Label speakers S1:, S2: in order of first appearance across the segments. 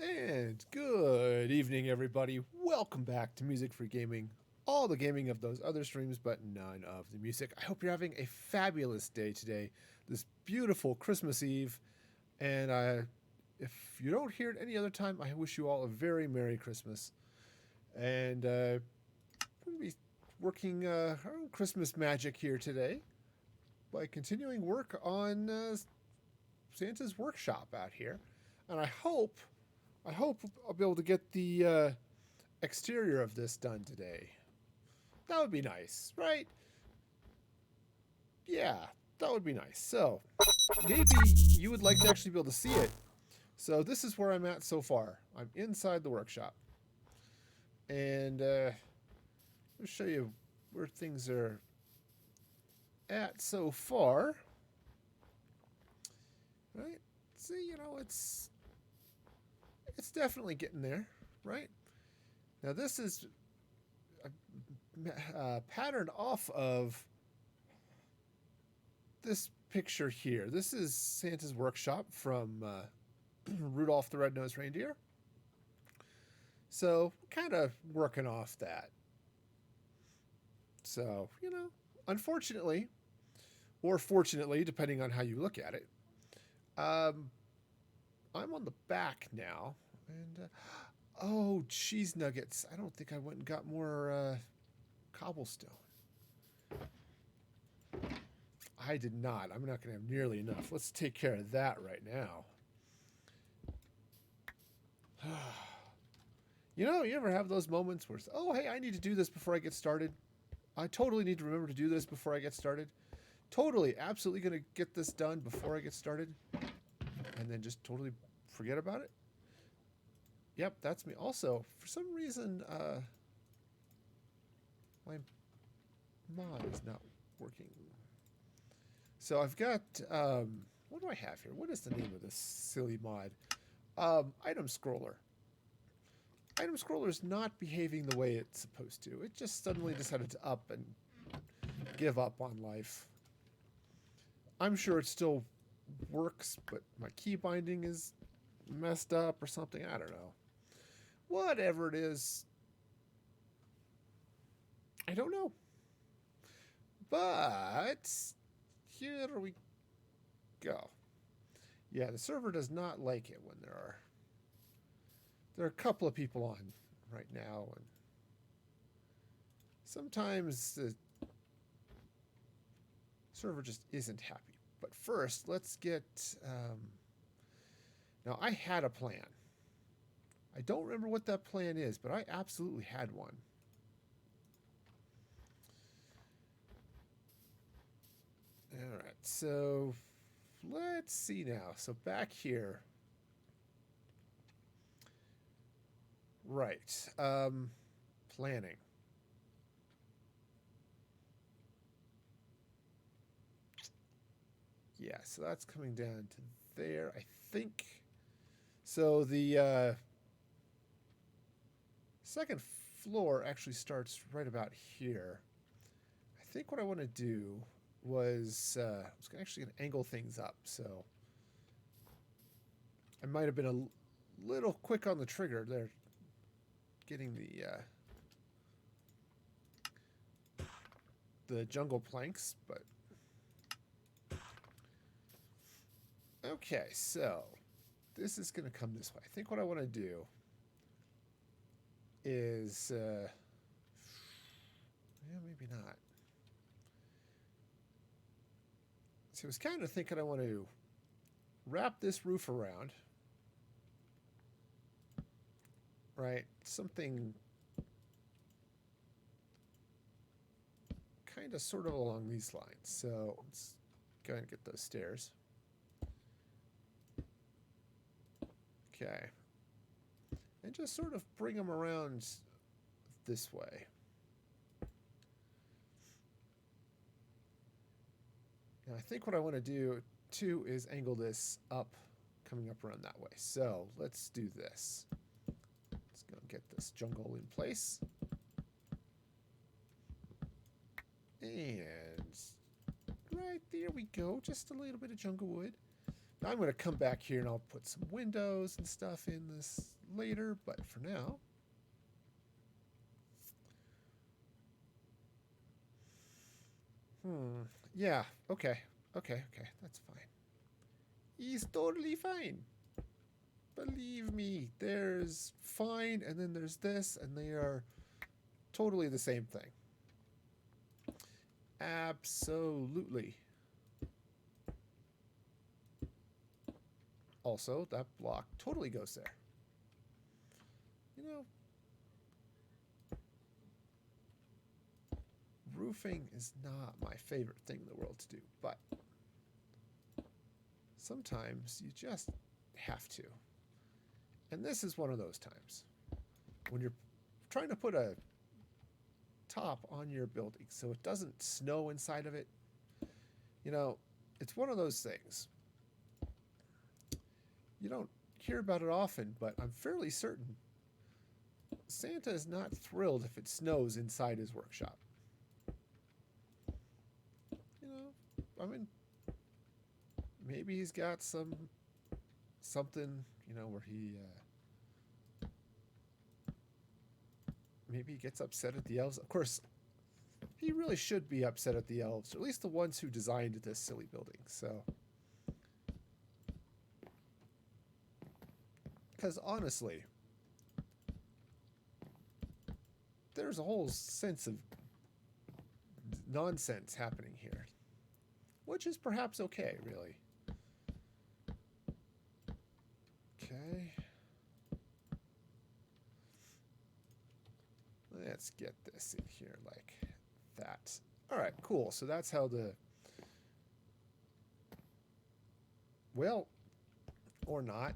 S1: And good evening, everybody. Welcome back to Music Free Gaming. All the gaming of those other streams, but none of the music. I hope you're having a fabulous day today, this beautiful Christmas Eve. And if you don't hear it any other time, I wish you all a very Merry Christmas. And we're going to be working our own Christmas magic here today by continuing work on Santa's workshop out here. And I hope I'll be able to get the exterior of this done today. That would be nice, right? Yeah, that would be nice. So, maybe you would like to actually be able to see it. So, this is where I'm at so far. I'm inside the workshop. And I'll show you where things are at so far. Right? See, it's definitely getting there, right? Now, this is patterned off of this picture here. This is Santa's workshop from Rudolph the Red-Nosed Reindeer. So, kind of working off that. So, unfortunately, or fortunately, depending on how you look at it, I'm on the back now. And, oh, cheese nuggets. I don't think I went and got more cobblestone. I did not. I'm not going to have nearly enough. Let's take care of that right now. You ever have those moments where, oh, hey, I need to do this before I get started? I totally need to remember to do this before I get started. Totally, absolutely going to get this done before I get started. And then just totally forget about it. Yep, that's me. Also, for some reason, my mod is not working. So I've got, what do I have here? What is the name of this silly mod? Item scroller. Item scroller is not behaving the way it's supposed to. It just suddenly decided to up and give up on life. I'm sure it still works, but my key binding is messed up or something. I don't know. Whatever it is, I don't know. But here we go. Yeah, the server does not like it when there are a couple of people on right now, and sometimes the server just isn't happy. But first, let's get... now, I had a plan. I don't remember what that plan is, but I absolutely had one. All right, so let's see now. So back here. Right. Planning. Yeah, so that's coming down to there, I think. So the second floor actually starts right about here. I think what I want to do was I was actually going to angle things up, so I might have been a little quick on the trigger there, getting the jungle planks, but okay, so this is going to come this way. I think what I want to do is yeah, maybe not. So I was kind of thinking I want to wrap this roof around, right? Something kind of sort of along these lines. So let's go ahead and get those stairs. Okay. And just sort of bring them around this way. Now I think what I want to do too is angle this up, coming up around that way. So let's do this. Let's go and get this jungle in place. And right there we go. Just a little bit of jungle wood. I'm going to come back here and I'll put some windows and stuff in this later, but for now, yeah, okay, that's fine. He's totally fine. Believe me, there's fine, and then there's this, and they are totally the same thing. Absolutely. Also, that block totally goes there. You know, roofing is not my favorite thing in the world to do, but sometimes you just have to. And this is one of those times when you're trying to put a top on your building so it doesn't snow inside of it. You know, it's one of those things. You don't hear about it often, but I'm fairly certain Santa is not thrilled if it snows inside his workshop. You know, I mean, maybe he's got something, you know, where maybe he gets upset at the elves. Of course, he really should be upset at the elves, or at least the ones who designed this silly building. So, because honestly, there's a whole sense of nonsense happening here, which is perhaps okay, really. Okay. Let's get this in here like that. All right, cool. So that's how the... Well, or not.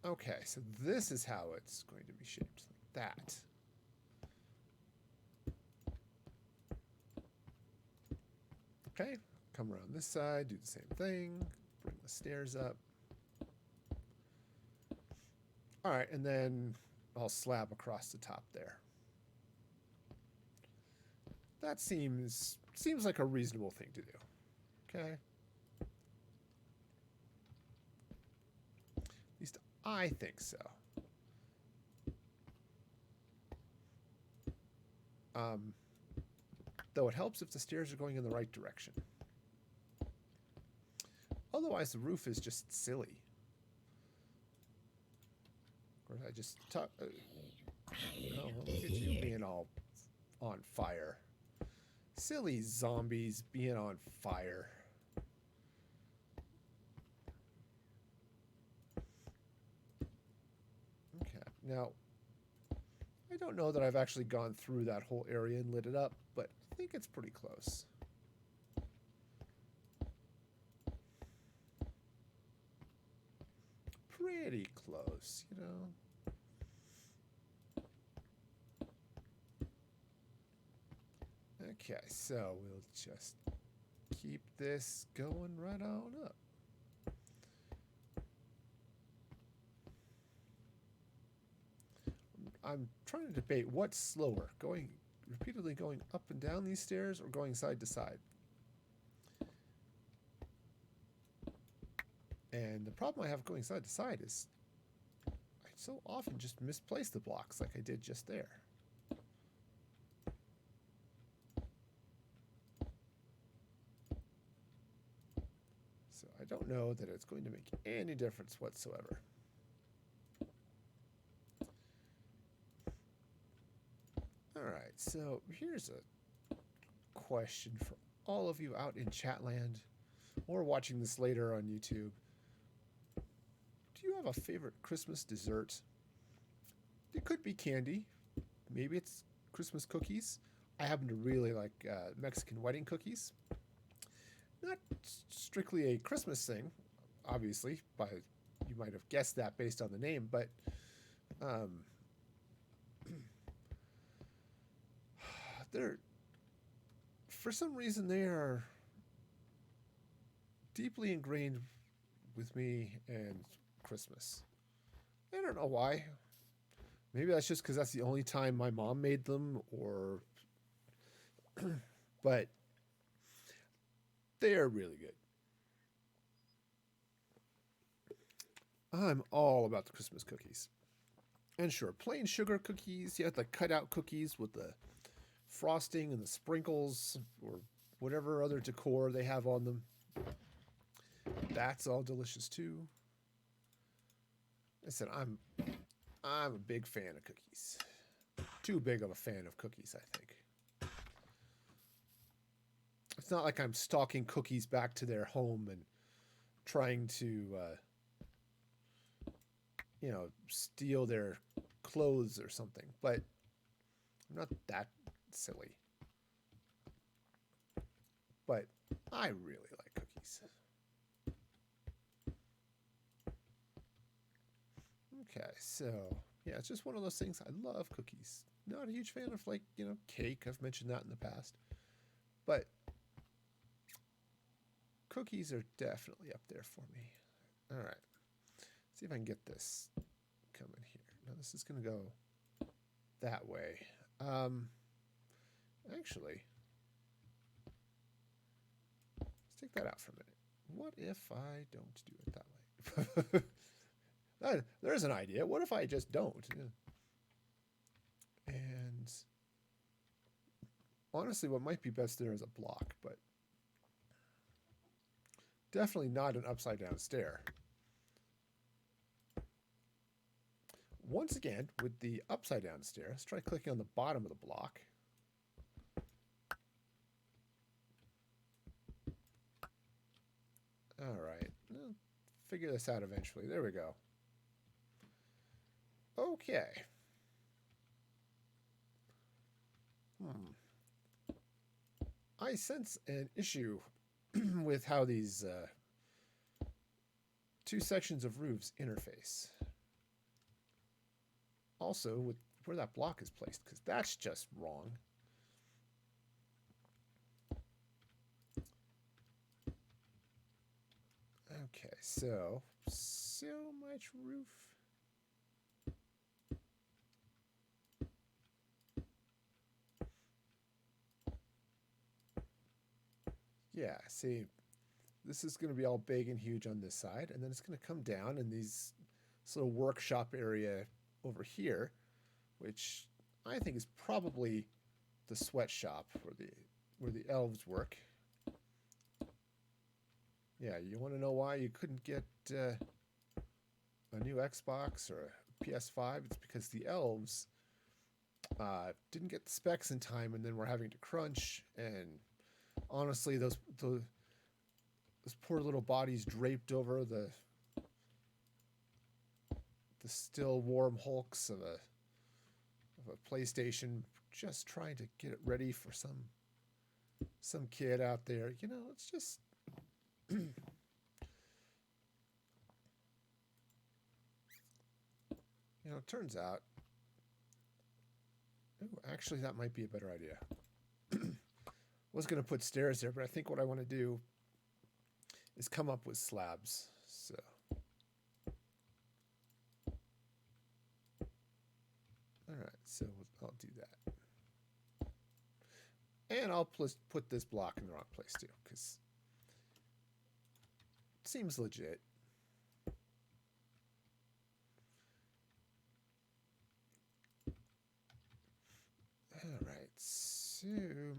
S1: Okay, so this is how it's going to be shaped, like that. Okay, come around this side, do the same thing, bring the stairs up. All right, and then I'll slab across the top there. That seems like a reasonable thing to do. Okay. At least I think so. Though it helps if the stairs are going in the right direction. Otherwise, the roof is just silly. Of course, I just talk. Oh, look at you being all on fire. Silly zombies being on fire. Okay, now, I don't know that I've actually gone through that whole area and lit it up, but I think it's pretty close. Pretty close, you know. Okay, so we'll just keep this going right on up. I'm trying to debate what's slower, repeatedly going up and down these stairs or going side to side. And the problem I have going side to side is I so often just misplace the blocks like I did just there. So I don't know that it's going to make any difference whatsoever. All right, so here's a question for all of you out in Chatland or watching this later on YouTube. Do you have a favorite Christmas dessert? It could be candy. Maybe it's Christmas cookies. I happen to really like Mexican wedding cookies. Not strictly a Christmas thing, obviously. You might have guessed that based on the name, but for some reason, they are deeply ingrained with me and Christmas. I don't know why. Maybe that's just because that's the only time my mom made them, but they are really good. I'm all about the Christmas cookies. And sure, plain sugar cookies, you have the cutout cookies with the frosting and the sprinkles or whatever other decor they have on them. That's all delicious too. I said I'm a big fan of cookies. Too big of a fan of cookies, I think. It's not like I'm stalking cookies back to their home and trying to, steal their clothes or something. But I'm not that silly. But I really like cookies. Okay, so yeah, it's just one of those things. I love cookies. Not a huge fan of cake. I've mentioned that in the past. But cookies are definitely up there for me. All right. See if I can get this coming here. Now this is going to go that way. Actually, let's take that out for a minute. What if I don't do it that way? There's an idea. What if I just don't? And honestly, what might be best there is a block, but definitely not an upside down stair. Once again, with the upside down stair, let's try clicking on the bottom of the block. All right, we'll figure this out eventually. There we go. Okay. I sense an issue with how these two sections of roofs interface. Also, with where that block is placed, because that's just wrong. Okay, so much roof. Yeah, see, this is going to be all big and huge on this side, and then it's going to come down in this little workshop area over here, which I think is probably the sweatshop where the elves work. Yeah, you want to know why you couldn't get a new Xbox or a PS5? It's because the elves didn't get the specs in time, and then we're having to crunch. And honestly, those poor little bodies draped over the still warm hulks of a PlayStation, just trying to get it ready for some kid out there. It's just it turns out, actually, that might be a better idea. Was going to put stairs there, but I think what I want to do is come up with slabs. So, all right, so I'll do that. And I'll put this block in the wrong place too, because it seems legit. All right, so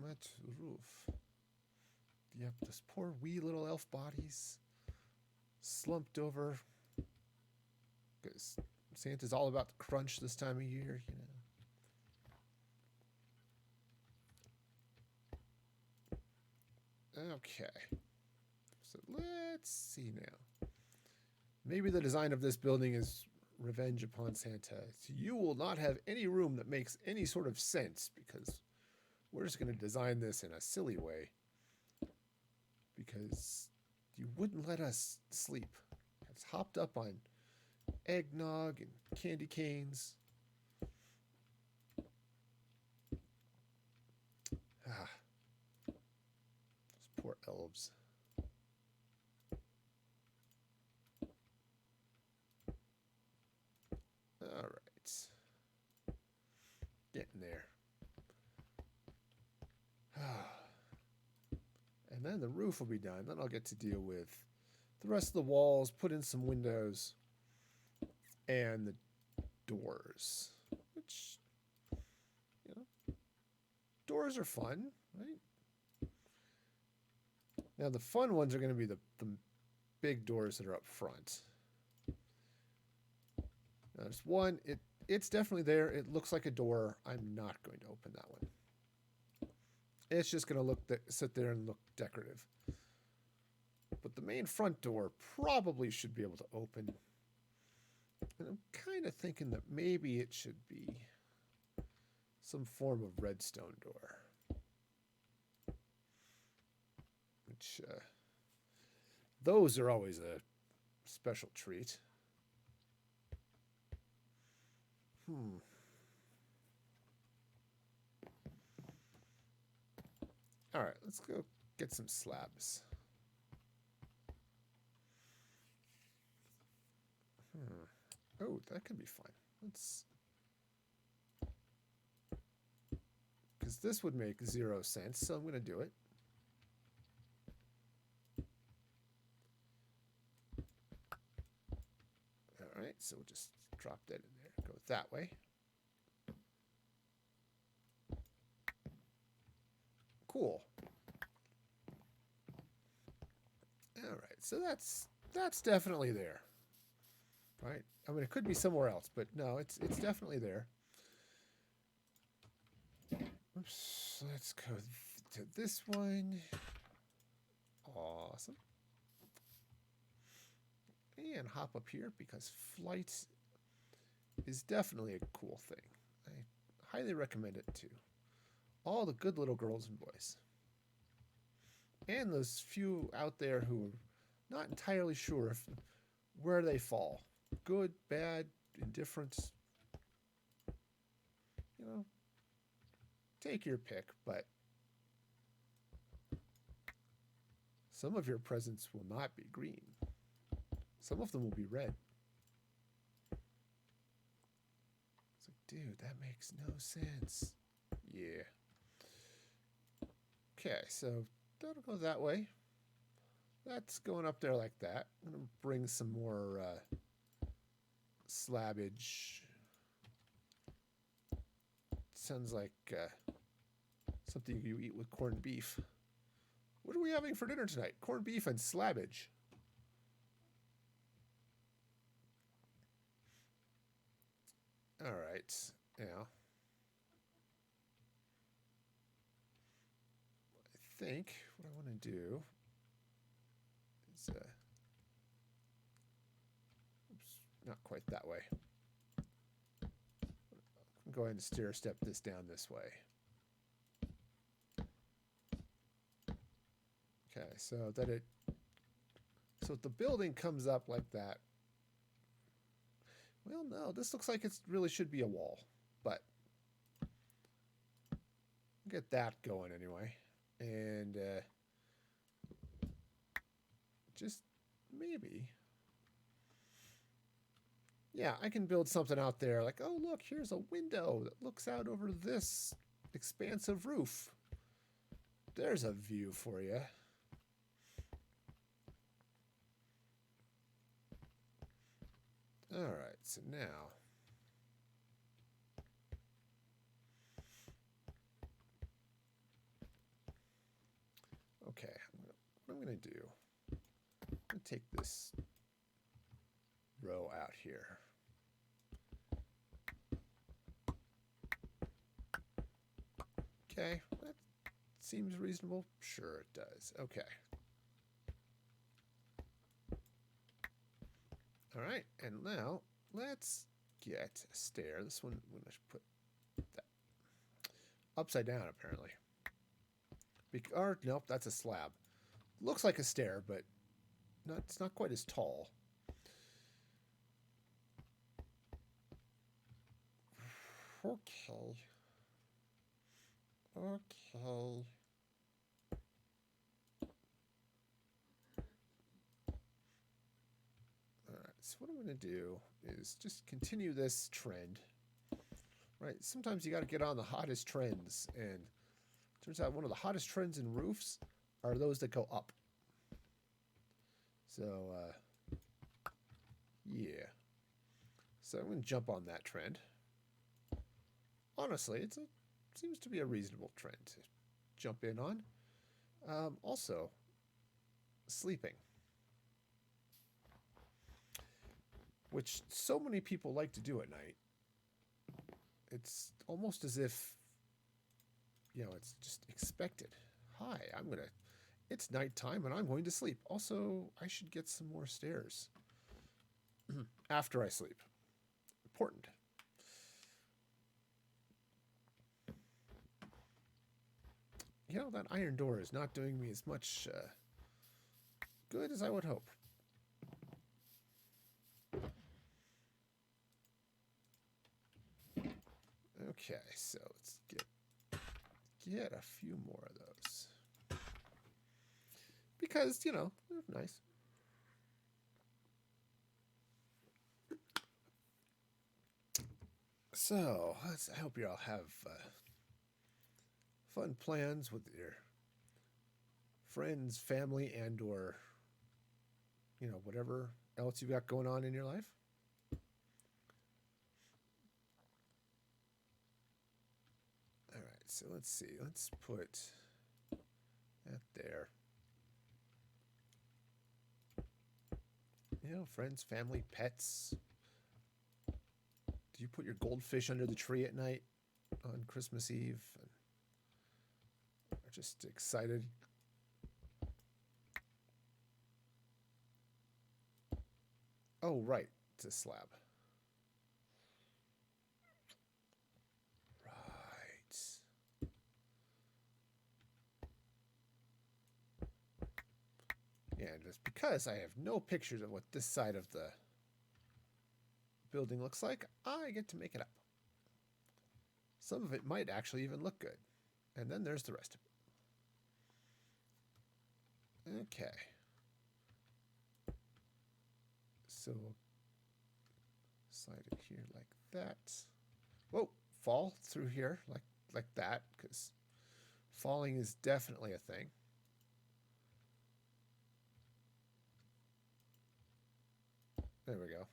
S1: much roof. Yep, those poor wee little elf bodies slumped over because Santa's all about the crunch this time of year, Okay, so let's see now. Maybe the design of this building is revenge upon Santa. So you will not have any room that makes any sort of sense because we're just going to design this in a silly way because you wouldn't let us sleep. It's hopped up on eggnog and candy canes. Those poor elves. All right. Getting there. And then the roof will be done. Then I'll get to deal with the rest of the walls, put in some windows. and the doors, which, you know, doors are fun, right? Now the fun ones are going to be the big doors that are up front. Now there's one, it's definitely there. It looks like a door. I'm not going to open that one. It's just going to sit there and look decorative. But the main front door probably should be able to open. And I'm kind of thinking that maybe it should be some form of redstone door. Which, those are always a special treat. All right, let's go get some slabs. Oh, that could be fun. Let's... Because this would make 0 sense, so I'm going to do it. All right, so we'll just drop that in there. Go that way. Cool. All right, so that's definitely there. Right? I mean, it could be somewhere else, but no, it's definitely there. Oops, let's go to this one. Awesome. And hop up here because flight is definitely a cool thing. I highly recommend it to all the good little girls and boys. And those few out there who are not entirely sure where they fall. Good, bad, indifferent. You know, take your pick, but some of your presents will not be green. Some of them will be red. It's like, dude, that makes no sense. Yeah. Okay, so that'll go that way. That's going up there like that. I'm going to bring some more slabbage. Sounds like something you eat with corned beef. What are we having for dinner tonight? Corned beef and slabbage. All right. Now, I think what I want to do is, oops, not quite that way. I'm going to stair step this down this way. Okay, so the building comes up like that. Well, no, this looks like it really should be a wall, but get that going anyway. And just maybe, yeah, I can build something out there like, oh, look, here's a window that looks out over this expansive roof. There's a view for you. All right, so now okay, what I'm going to do, I'm going to take this row out here. Okay, that seems reasonable. Sure, it does. Okay. All right, and now let's get a stair. This one, I'm going to put that upside down, apparently. Or, nope, that's a slab. Looks like a stair, but it's not quite as tall. Okay. Okay. So what I'm going to do is just continue this trend, right? Sometimes you got to get on the hottest trends, and it turns out one of the hottest trends in roofs are those that go up. So, yeah. So I'm going to jump on that trend. Honestly, seems to be a reasonable trend to jump in on. Also, sleeping, which so many people like to do at night. It's almost as if, it's just expected. Hi, it's nighttime and I'm going to sleep. Also, I should get some more stairs after I sleep. Important. That iron door is not doing me as much good as I would hope. Okay, so let's get a few more of those. Because, they're nice. So, I hope you all have fun plans with your friends, family, and or, whatever else you've got going on in your life. All right, so let's see. Let's put that there. Friends, family, pets. Do you put your goldfish under the tree at night on Christmas Eve? And are just excited. Oh, right. It's a slab. Right. Yeah, just because I have no pictures of what this side of the building looks like, I get to make it up. Some of it might actually even look good. And then there's the rest of it. Okay. So slide it here like that. Whoa, fall through here like that, because falling is definitely a thing. There we go.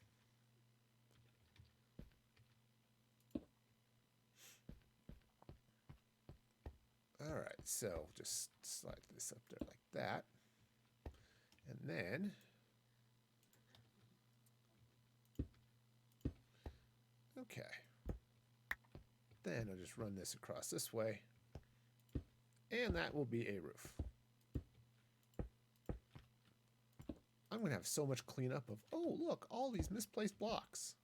S1: All right, so just slide this up there like that. And then okay. Then I'll just run this across this way. And that will be a roof. I'm going to have so much cleanup of, oh, look, all these misplaced blocks.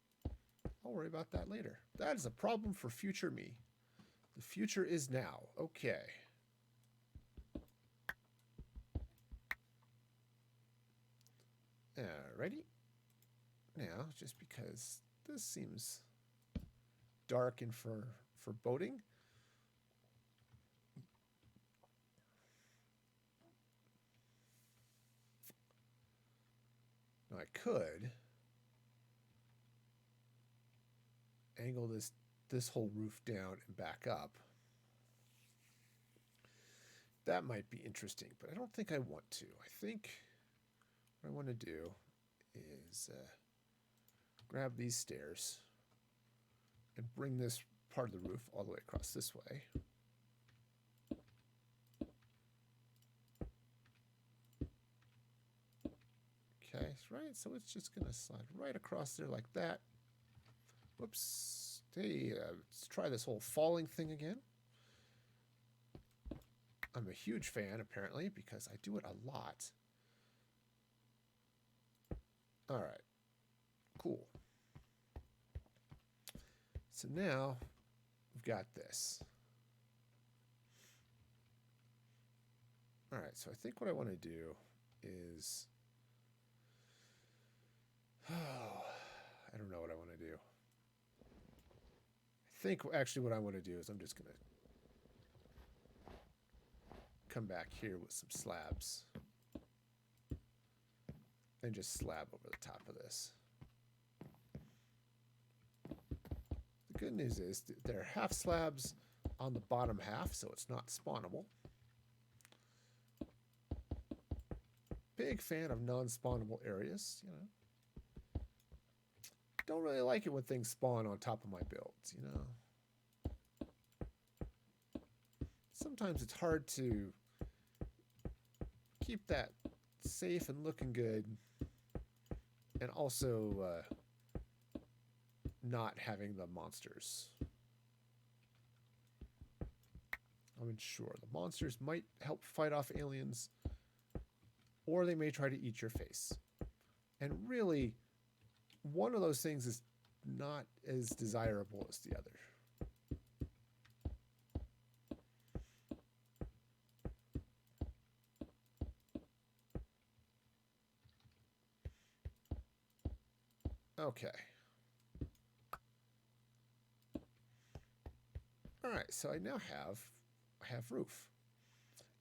S1: I'll worry about that later. That is a problem for future me. The future is now. Okay. Alrighty. Now, just because this seems dark and foreboding, now I could angle this whole roof down and back up. That might be interesting, but I don't think I want to. I think what I want to do is grab these stairs and bring this part of the roof all the way across this way. Okay, right, so it's just going to slide right across there like that. Whoops. Hey, let's try this whole falling thing again. I'm a huge fan, apparently, because I do it a lot. All right. Cool. So now we've got this. All right, so I think what I want to do is... Oh, I don't know what I want to do. I think actually what I want to do is I'm just going to come back here with some slabs and just slab over the top of this. The good news is there are half slabs on the bottom half, so it's not spawnable. Big fan of non-spawnable areas, don't really like it when things spawn on top of my builds, you know? Sometimes it's hard to keep that safe and looking good and also not having the monsters. I mean, sure, the monsters might help fight off aliens, or they may try to eat your face. And really, one of those things is not as desirable as the other. Okay. All right, so I now have roof.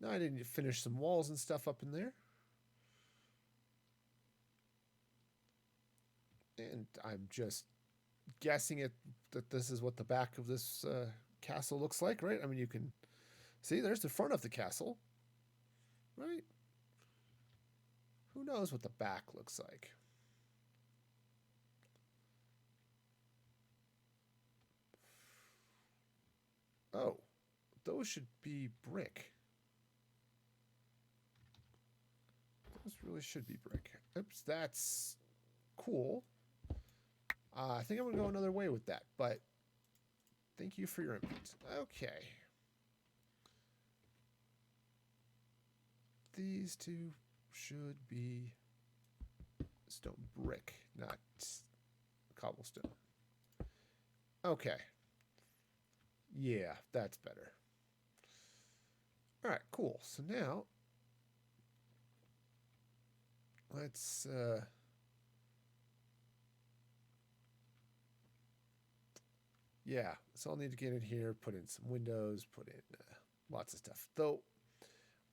S1: Now I need to finish some walls and stuff up in there. And I'm just guessing that this is what the back of this castle looks like, right? I mean, you can see there's the front of the castle, right? Who knows what the back looks like? Oh, those should be brick. Those really should be brick. Oops, that's cool. I think I'm going to go another way with that, but thank you for your input. Okay. These two should be stone brick, not cobblestone. Okay. Yeah, that's better. All right, cool. So now let's yeah, so I'll need to get in here, put in some windows, put in lots of stuff. Though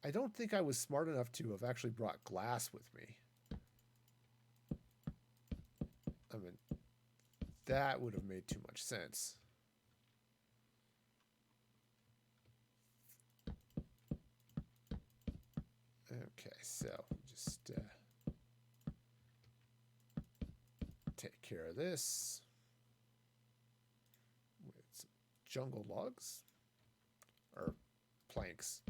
S1: I don't think I was smart enough to have actually brought glass with me. I mean, that would have made too much sense. Okay, so just take care of this with some jungle logs or planks.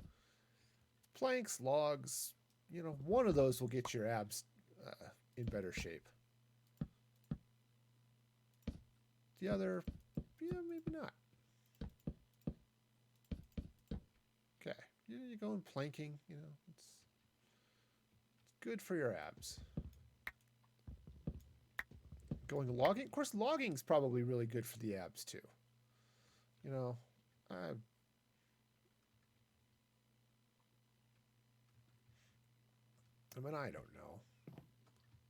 S1: Planks, logs, you know, one of those will get your abs in better shape. The other, yeah, maybe not. Okay, you're going planking, you know, it's good for your abs. Going logging, of course, logging's probably really good for the abs too. You know, I mean, I don't know.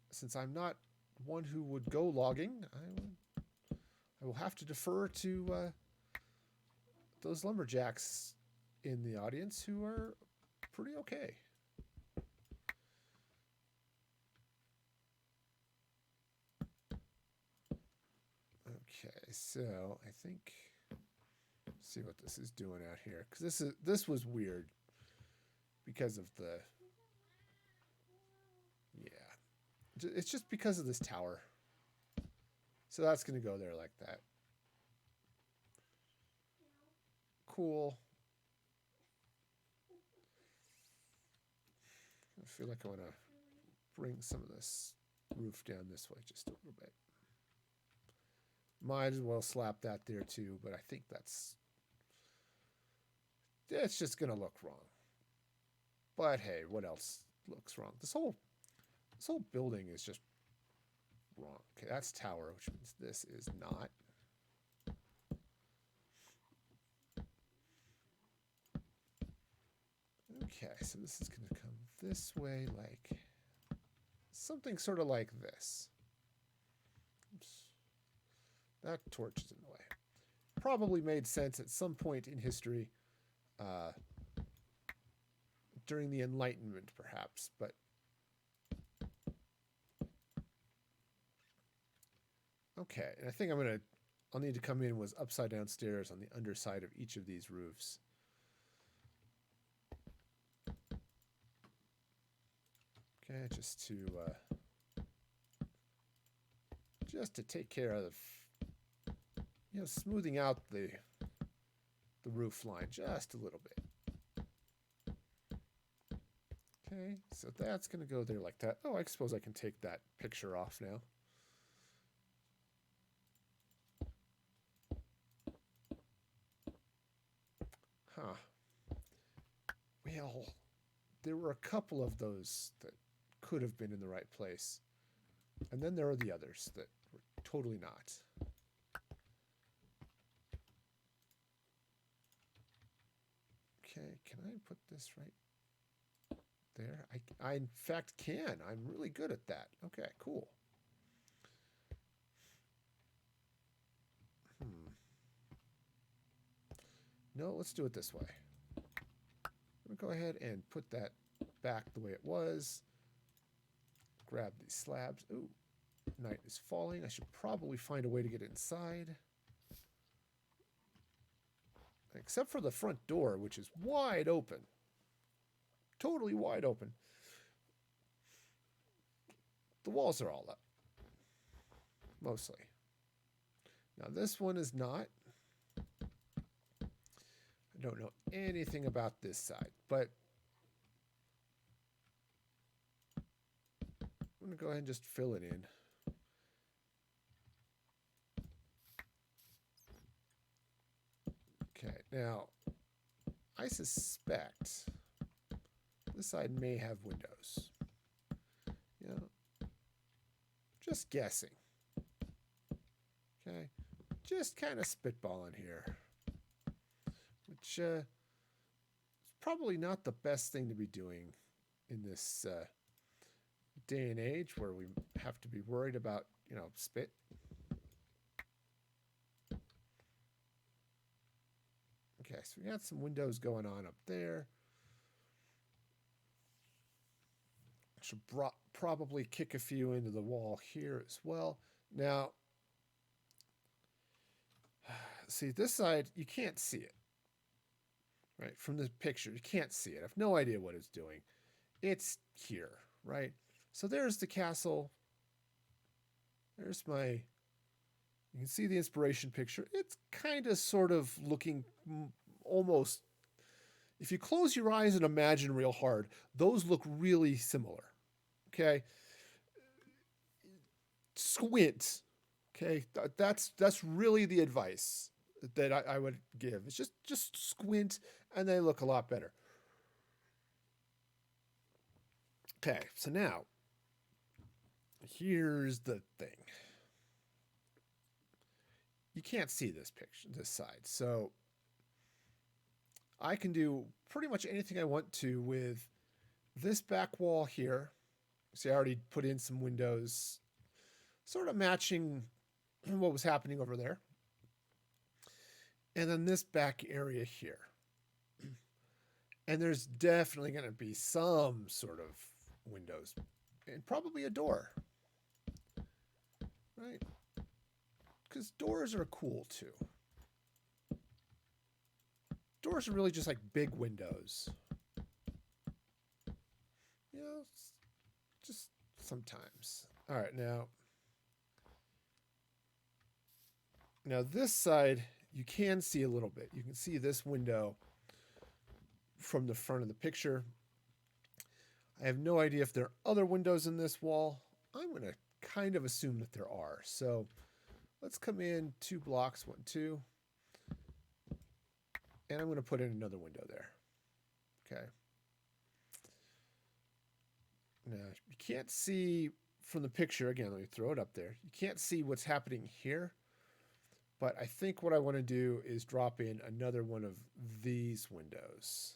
S1: Since I'm not one who would go logging, I will have to defer to those lumberjacks in the audience who are pretty okay. Okay, so I think let's see what this is doing out here, because this was weird because of the it's just because of this tower. So that's going to go there like that. Cool. I feel like I want to bring some of this roof down this way just a little bit. Might as well slap that there too, but I think that's just going to look wrong. But hey, what else looks wrong? This whole building is just wrong. Okay, that's tower, which means this is not. Okay, so this is going to come this way, like something sort of like this. Oops. That torch is in the way. Probably made sense at some point in history, during the Enlightenment, perhaps, but okay. And I think I'll need to come in with upside down stairs on the underside of each of these roofs. Okay, just just to take care of, smoothing out the roof line just a little bit. Okay, so that's going to go there like that. Oh, I suppose I can take that picture off now. Huh. Well, there were a couple of those that could have been in the right place. And then there are the others that were totally not. Okay, can I put this right there? I in fact can. I'm really good at that. Okay, cool. No, let's do it this way. I'm going to go ahead and put that back the way it was. Grab these slabs. Ooh, night is falling. I should probably find a way to get inside. Except for the front door, which is wide open. Totally wide open. The walls are all up. Mostly. Now this one is not. I don't know anything about this side, but I'm going to go ahead and just fill it in. Okay, now I suspect this side may have windows. Just guessing. Okay, just kind of spitballing here, which is probably not the best thing to be doing in this day and age where we have to be worried about, spit. Okay, so we got some windows going on up there. Should probably kick a few into the wall here as well. Now, see, this side, you can't see it. Right, from the picture, you can't see it. I have no idea what it's doing. It's here, right? So there's the castle. There's you can see the inspiration picture. It's kind of sort of looking almost, if you close your eyes and imagine real hard, those look really similar. Okay? Squint. Okay? That's really the advice that I would give. It's just squint and they look a lot better. Okay, so now here's the thing. You can't see this picture, this side. So I can do pretty much anything I want to with this back wall here. See, I already put in some windows, sort of matching what was happening over there. And then this back area here. And there's definitely going to be some sort of windows and probably a door. Right? Because doors are cool too. Doors are really just like big windows. Just sometimes. All right, now this side, you can see a little bit. You can see this window from the front of the picture. I have no idea if there are other windows in this wall. I'm going to kind of assume that there are. So let's come in 2 blocks, 1, 2. And I'm going to put in another window there. Okay. Now, you can't see from the picture. Again, let me throw it up there. You can't see what's happening here. But I think what I want to do is drop in another one of these windows.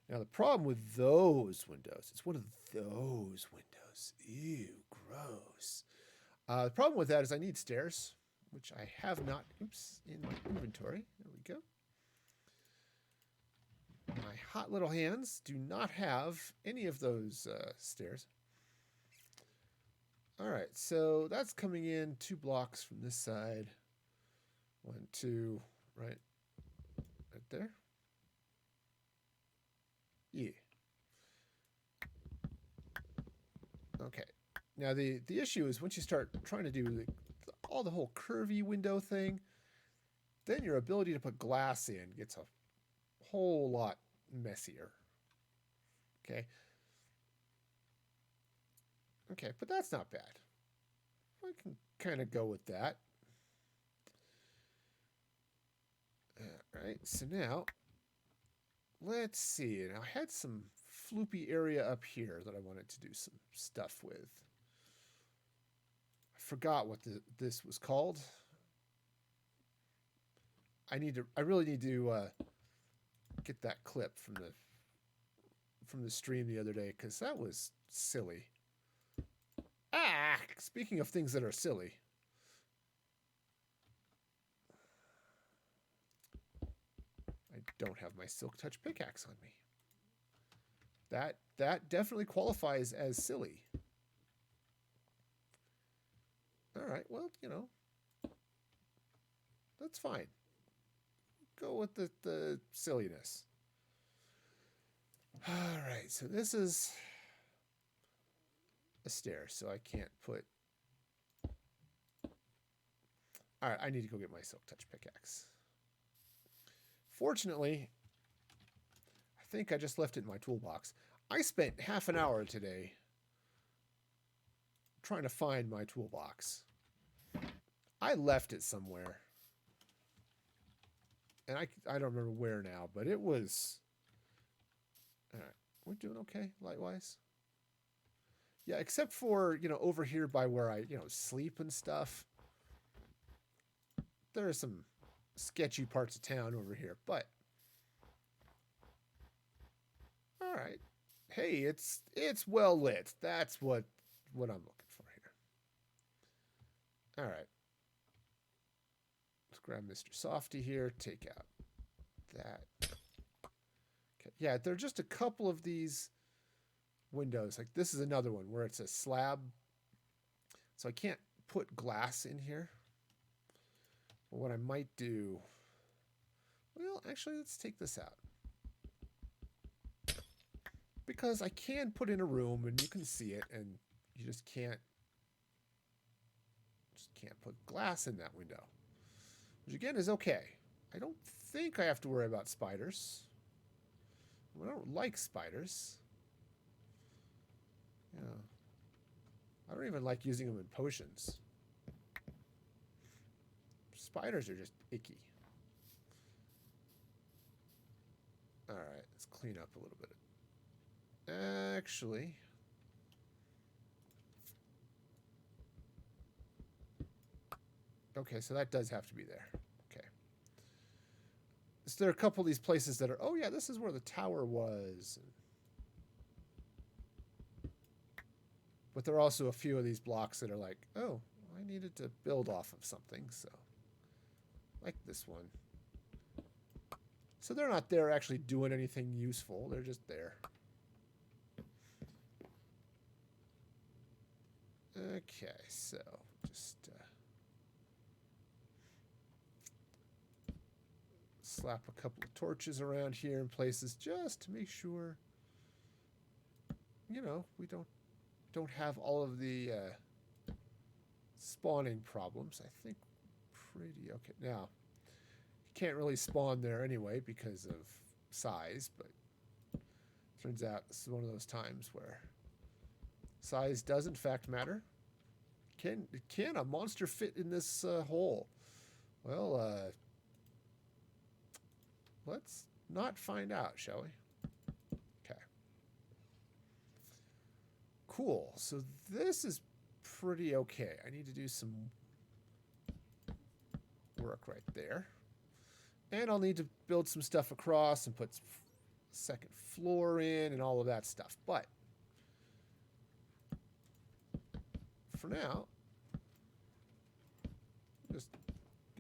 S1: Now, the problem with those windows, it's one of those windows. Ew, gross. The problem with that is I need stairs, which I have not, in my inventory. There we go. My hot little hands do not have any of those stairs. All right, so that's coming in 2 blocks from this side. 1, 2, right there. Yeah. Okay. Now the issue is once you start trying to do all the whole curvy window thing, then your ability to put glass in gets a whole lot messier. Okay. Okay, but that's not bad. I can kind of go with that. All right, so now let's see. Now I had some floopy area up here that I wanted to do some stuff with. I forgot what this was called. I really need to get that clip from the stream the other day because that was silly. Ah, speaking of things that are silly. I don't have my Silk Touch pickaxe on me. That definitely qualifies as silly. All right, well, you know, that's fine. Go with the silliness. All right, so this is a stair, so I can't put... All right, I need to go get my Silk Touch pickaxe. Fortunately, I think I just left it in my toolbox. I spent half an hour today trying to find my toolbox. I left it somewhere. And I don't remember where now, but it was... All right, we're doing okay, light-wise. Yeah, except for, you know, over here by where I, you know, sleep and stuff. There are some sketchy parts of town over here, but... All right. Hey, it's well lit. That's what I'm looking for here. All right. Let's grab Mr. Softy here. Take out that. Okay. Yeah, there are just a couple of these windows. Like this is another one where it's a slab. So I can't put glass in here. But what I might do... Well, actually, let's take this out. Because I can put in a room and you can see it and you just can't put glass in that window. Which again is okay. I don't think I have to worry about spiders. I don't like spiders. Yeah. I don't even like using them in potions. Spiders are just icky. Alright, let's clean up a little bit. Actually... Okay, so that does have to be there. Okay. So there are a couple of these places that are... Oh, yeah, this is where the tower was. But there are also a few of these blocks that are like, oh, I needed to build off of something, so... Like this one. So they're not there actually doing anything useful. They're just there. Okay, so just slap a couple of torches around here in places just to make sure, you know, we don't have all of the spawning problems. I think pretty okay. Now, you can't really spawn there anyway because of size, but turns out this is one of those times where size does in fact matter. Can a monster fit in this hole? Well, let's not find out, shall we? Okay. Cool. So this is pretty okay. I need to do some work right there. And I'll need to build some stuff across and put second floor in and all of that stuff. But for now, just,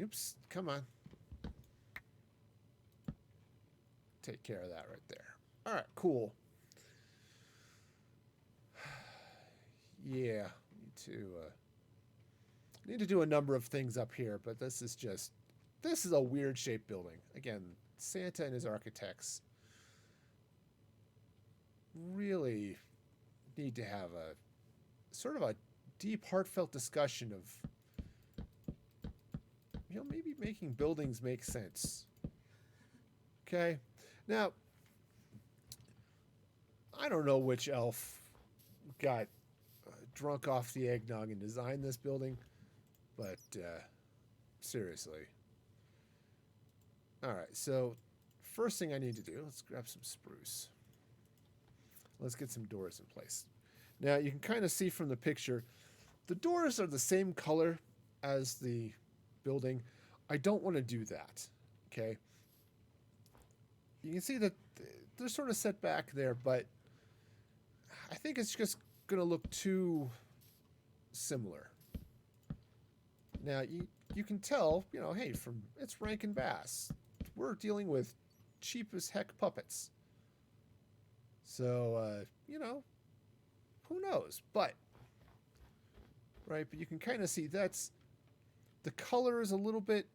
S1: oops, come on. Take care of that right there. All right, cool. Yeah, need to do a number of things up here, but this is a weird shaped building. Again, Santa and his architects really need to have a sort of a deep, heartfelt discussion of, maybe making buildings make sense. Okay? Now, I don't know which elf got drunk off the eggnog and designed this building, but seriously. All right, so first thing I need to do, let's grab some spruce. Let's get some doors in place. Now, you can kind of see from the picture, the doors are the same color as the building. I don't want to do that, okay? You can see that they're sort of set back there, but I think it's just going to look too similar. Now, you can tell, hey, from it's Rankin Bass. We're dealing with cheap as heck puppets. So, who knows? But you can kind of see the color is a little bit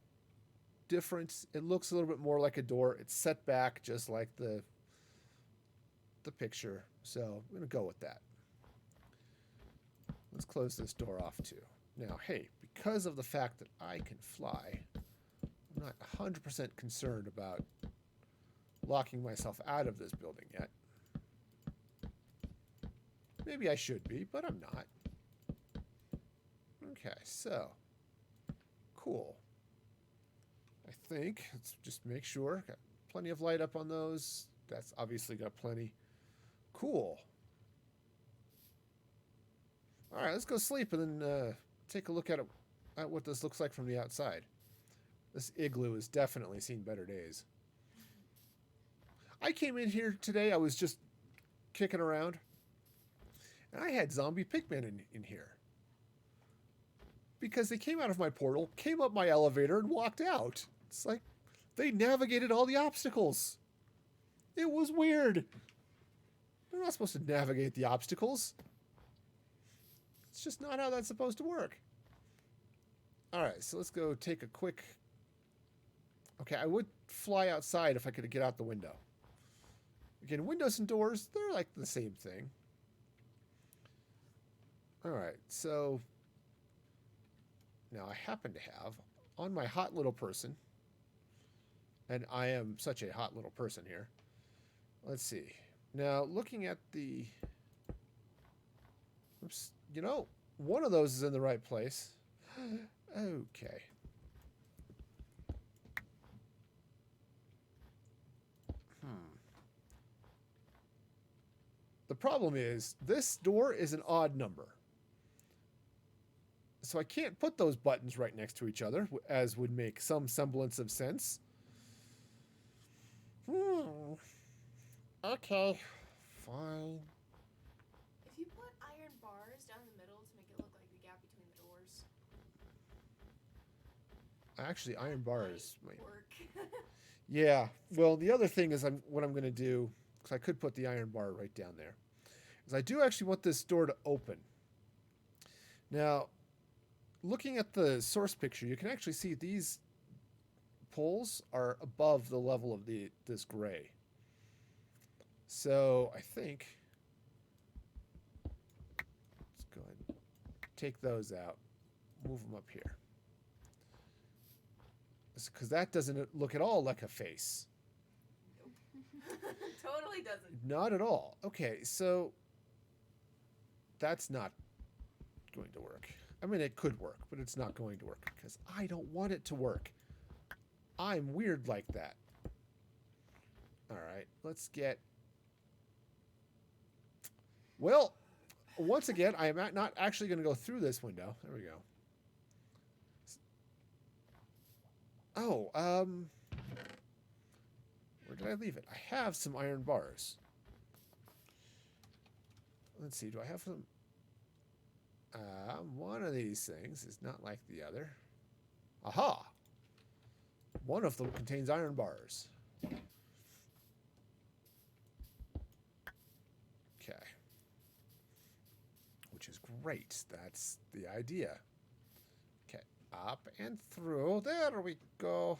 S1: different. It looks a little bit more like a door. It's set back just like the picture. So I'm going to go with that. Let's close this door off too. Now, hey, because of the fact that I can fly, I'm not 100% concerned about locking myself out of this building yet. Maybe I should be, but I'm not. Okay, so, cool. I think, let's just make sure. Got plenty of light up on those. That's obviously got plenty. Cool. All right, let's go sleep and then take a look at what this looks like from the outside. This igloo has definitely seen better days. I came in here today, I was just kicking around, and I had zombie pigmen in here. Because they came out of my portal, came up my elevator, and walked out. It's like they navigated all the obstacles. It was weird. They're not supposed to navigate the obstacles. It's just not how that's supposed to work. All right, so let's go take a quick... Okay, I would fly outside if I could get out the window. Again, windows and doors, they're like the same thing. All right, so... Now, I happen to have, on my hot little person, and I am such a hot little person here. Let's see. Now, looking at the... Oops, one of those is in the right place. Okay. The problem is, this door is an odd number. So I can't put those buttons right next to each other, as would make some semblance of sense. Okay, fine.
S2: If you put iron bars down the middle to make it look like the gap between the doors.
S1: Actually, iron bars might
S2: work.
S1: Yeah. Well, the other thing is what I'm going to do, because I could put the iron bar right down there, is I do actually want this door to open. Now, looking at the source picture, you can actually see these poles are above the level of this gray. So I think let's go ahead and take those out, move them up here. Because that doesn't look at all like a face.
S2: Nope. Totally doesn't.
S1: Not at all. Okay, so that's not going to work. I mean, it could work, but it's not going to work because I don't want it to work. I'm weird like that. All right, let's get... Well, once again, I am not actually going to go through this window. There we go. Oh, where did I leave it? I have some iron bars. Let's see, do I have them? One of these things is not like the other. Aha! One of them contains iron bars. Okay. Which is great. That's the idea. Okay, up and through. There we go.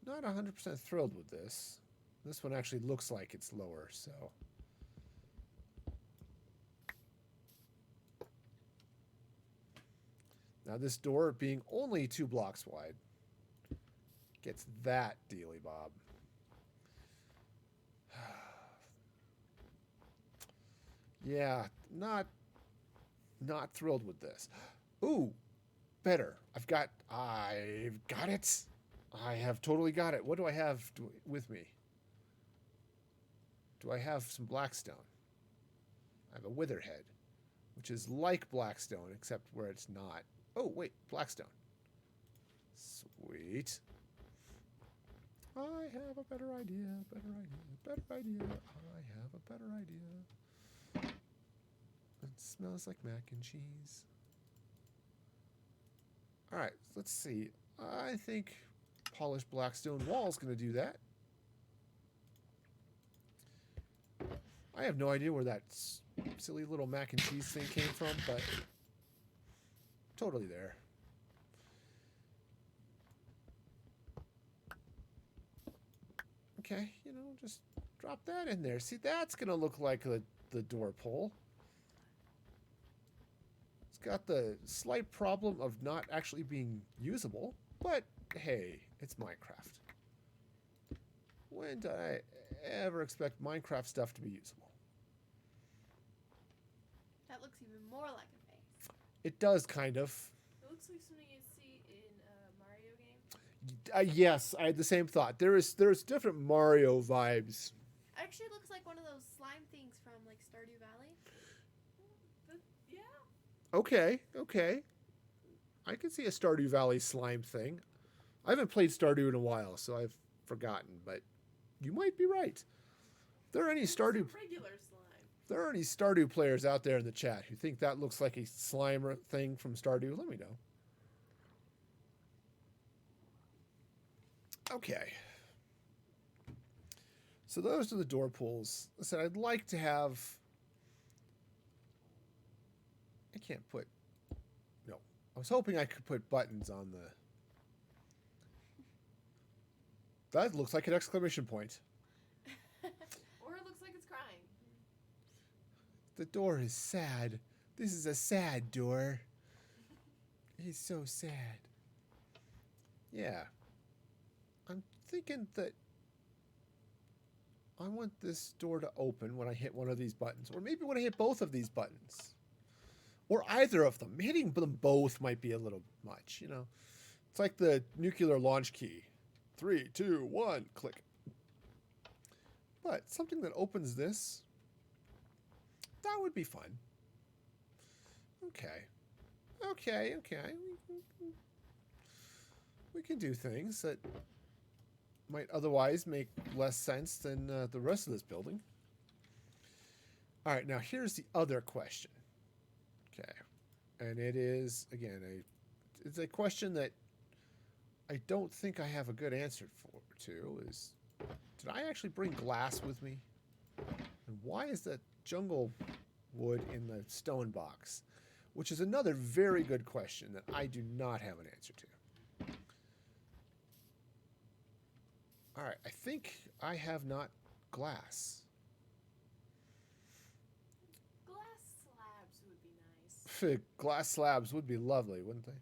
S1: Not 100% thrilled with this. This one actually looks like it's lower, so. Now this door, being only 2 blocks wide, gets that dealy bob. Yeah, not thrilled with this. Ooh, better. I've got it. I have totally got it. What do I have with me? Do I have some blackstone? I have a witherhead, which is like blackstone, except where it's not. Oh, wait, blackstone. Sweet. I have a better idea, better idea, better idea. I have a better idea. It smells like mac and cheese. All right, let's see. I think polished blackstone wall is going to do that. I have no idea where that silly little mac and cheese thing came from, but totally there. Okay, you know, just drop that in there. See, that's going to look like the door pull. It's got the slight problem of not actually being usable, but hey, it's Minecraft. When did I ever expect Minecraft stuff to be usable?
S2: That looks even more like a face.
S1: It does, kind of.
S2: It looks like something you'd see in a Mario game.
S1: Yes, I had the same thought. There's different Mario vibes.
S2: Actually, it looks like one of those slime things from like Stardew Valley. Yeah.
S1: Okay. I can see a Stardew Valley slime thing. I haven't played Stardew in a while, so I've forgotten, but you might be right. If there are any Stardew
S2: Regular slime.
S1: If there are any Stardew players out there in the chat who think that looks like a slime thing from Stardew, let me know. Okay. So those are the door pulls. Listen, I'd like to have... I can't put... No. I was hoping I could put buttons on the... That looks like an exclamation point.
S2: Or it looks like it's crying.
S1: The door is sad. This is a sad door. It's so sad. Yeah. I'm thinking that I want this door to open when I hit one of these buttons. Or maybe when I hit both of these buttons. Or either of them. Hitting them both might be a little much, you know. It's like the nuclear launch key. 3, 2, 1, click. But something that opens this, that would be fun. Okay. We can do things that might otherwise make less sense than the rest of this building. All right, now here's the other question. Okay. And it is, again, it's a question that I don't think I have a good answer to is, did I actually bring glass with me? And why is that jungle wood in the stone box? Which is another very good question that I do not have an answer to. All right, I think I have not glass.
S2: Glass slabs would be nice.
S1: Glass slabs would be lovely, wouldn't they?
S2: It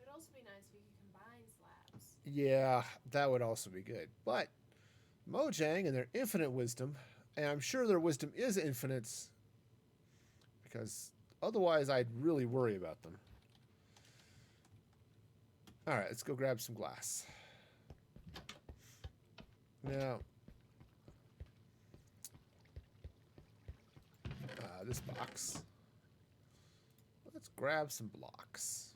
S2: would also be nice if you could combine slabs.
S1: Yeah, that would also be good. But Mojang and their infinite wisdom, and I'm sure their wisdom is infinite, because otherwise I'd really worry about them. All right, let's go grab some glass. Now, this box. Let's grab some blocks.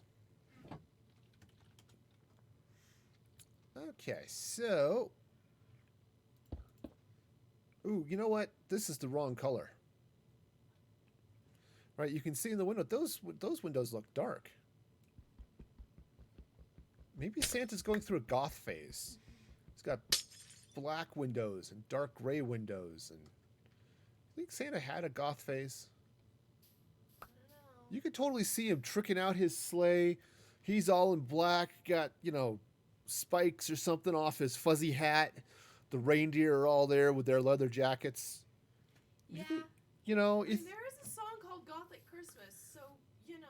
S1: Okay, so... Ooh, you know what? This is the wrong color. Right, you can see in the window, those windows look dark. Maybe Santa's going through a goth phase. He's got black windows and dark gray windows, and I think Santa had a goth phase.
S2: I don't know.
S1: You could totally see him tricking out his sleigh. He's all in black, got, you know, spikes or something off his fuzzy hat, The reindeer are all there with their leather jackets.
S2: Yeah.
S1: You know,
S2: I mean, there is a song called Gothic Christmas, so, you know.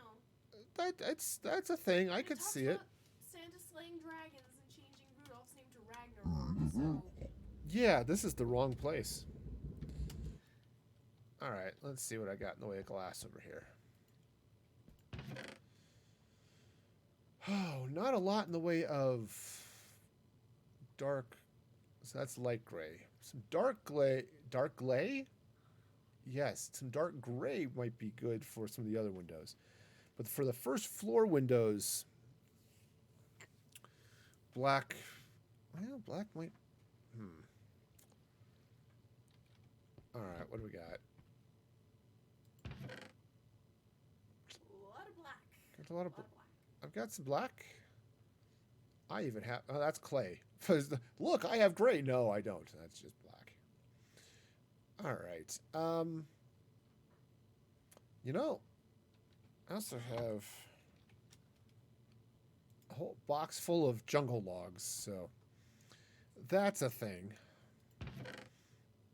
S1: that's a thing. I
S2: It
S1: could
S2: talks
S1: see it.
S2: about Santa slaying dragons and changing Rudolph's name to Ragnarok, so.
S1: Yeah, this is the wrong place. All right, let's see what I got in the way of glass over here. Oh, not a lot in the way of dark. So that's light gray. Some dark gray. Dark gray? Yes, some dark gray might be good for some of the other windows. But for the first floor windows, black. Well, black might. All right, what do we got?
S2: A lot of black.
S1: Got a lot of
S2: black.
S1: I've got some black. I even have. Oh, that's clay. Look, I have gray. No, I don't. That's just black. All right. You know, I also have a whole box full of jungle logs, so that's a thing.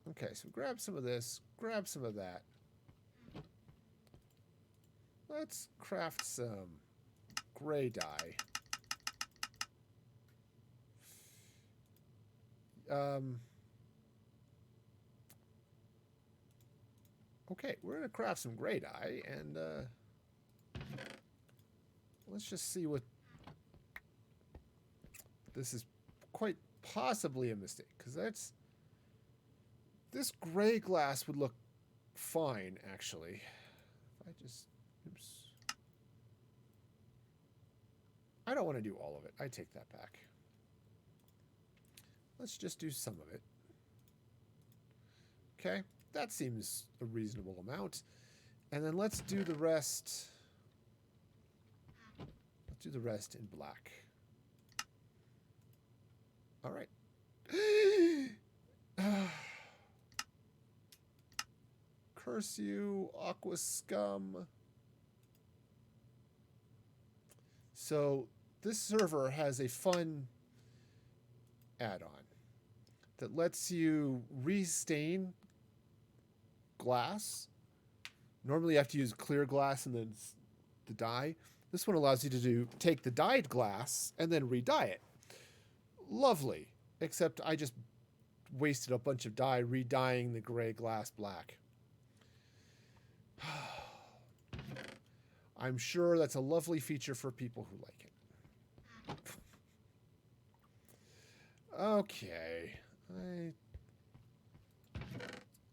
S1: Okay, so grab some of this, grab some of that. Let's craft some gray dye. Okay, we're going to craft some gray dye, and let's just see what... This is quite possibly a mistake, because that's... This gray glass would look fine, actually. If I just... Oops. I don't want to do all of it. I take that back. Let's just do some of it. Okay, that seems a reasonable amount. And then let's do the rest. Let's do the rest in black. All right. Curse you, aqua scum. So this server has a fun add-on that lets you restain glass. Normally you have to use clear glass and then the dye. This one allows you to take the dyed glass and then re-dye it. Lovely. Except I just wasted a bunch of dye re-dyeing the gray glass black. I'm sure that's a lovely feature for people who like it. Okay.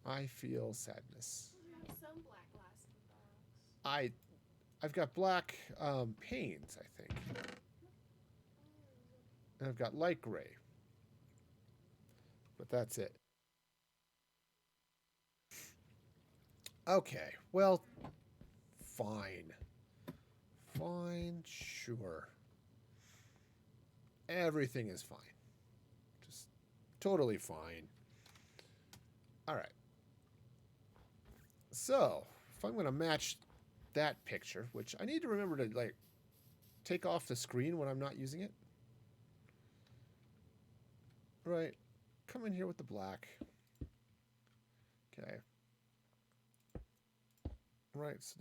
S1: I feel sadness.
S2: We have some black glass in the box.
S1: I've got black panes, I think. And I've got light gray. But that's it. Okay, well, fine. Fine, sure. Everything is fine. Just totally fine. All right. So, if I'm going to match that picture, which I need to remember to, like, take off the screen when I'm not using it. Right. Come in here with the black. Okay. Right, so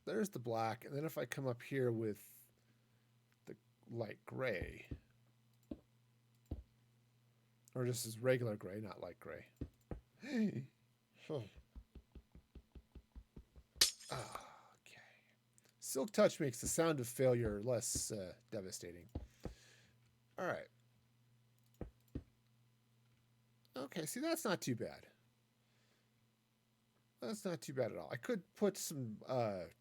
S1: there's the black, and then if I come up here with the light gray, or just as regular gray, not light gray. Okay. Silk Touch makes the sound of failure less devastating. All right. Okay, see, that's not too bad. That's not too bad at all. I could put some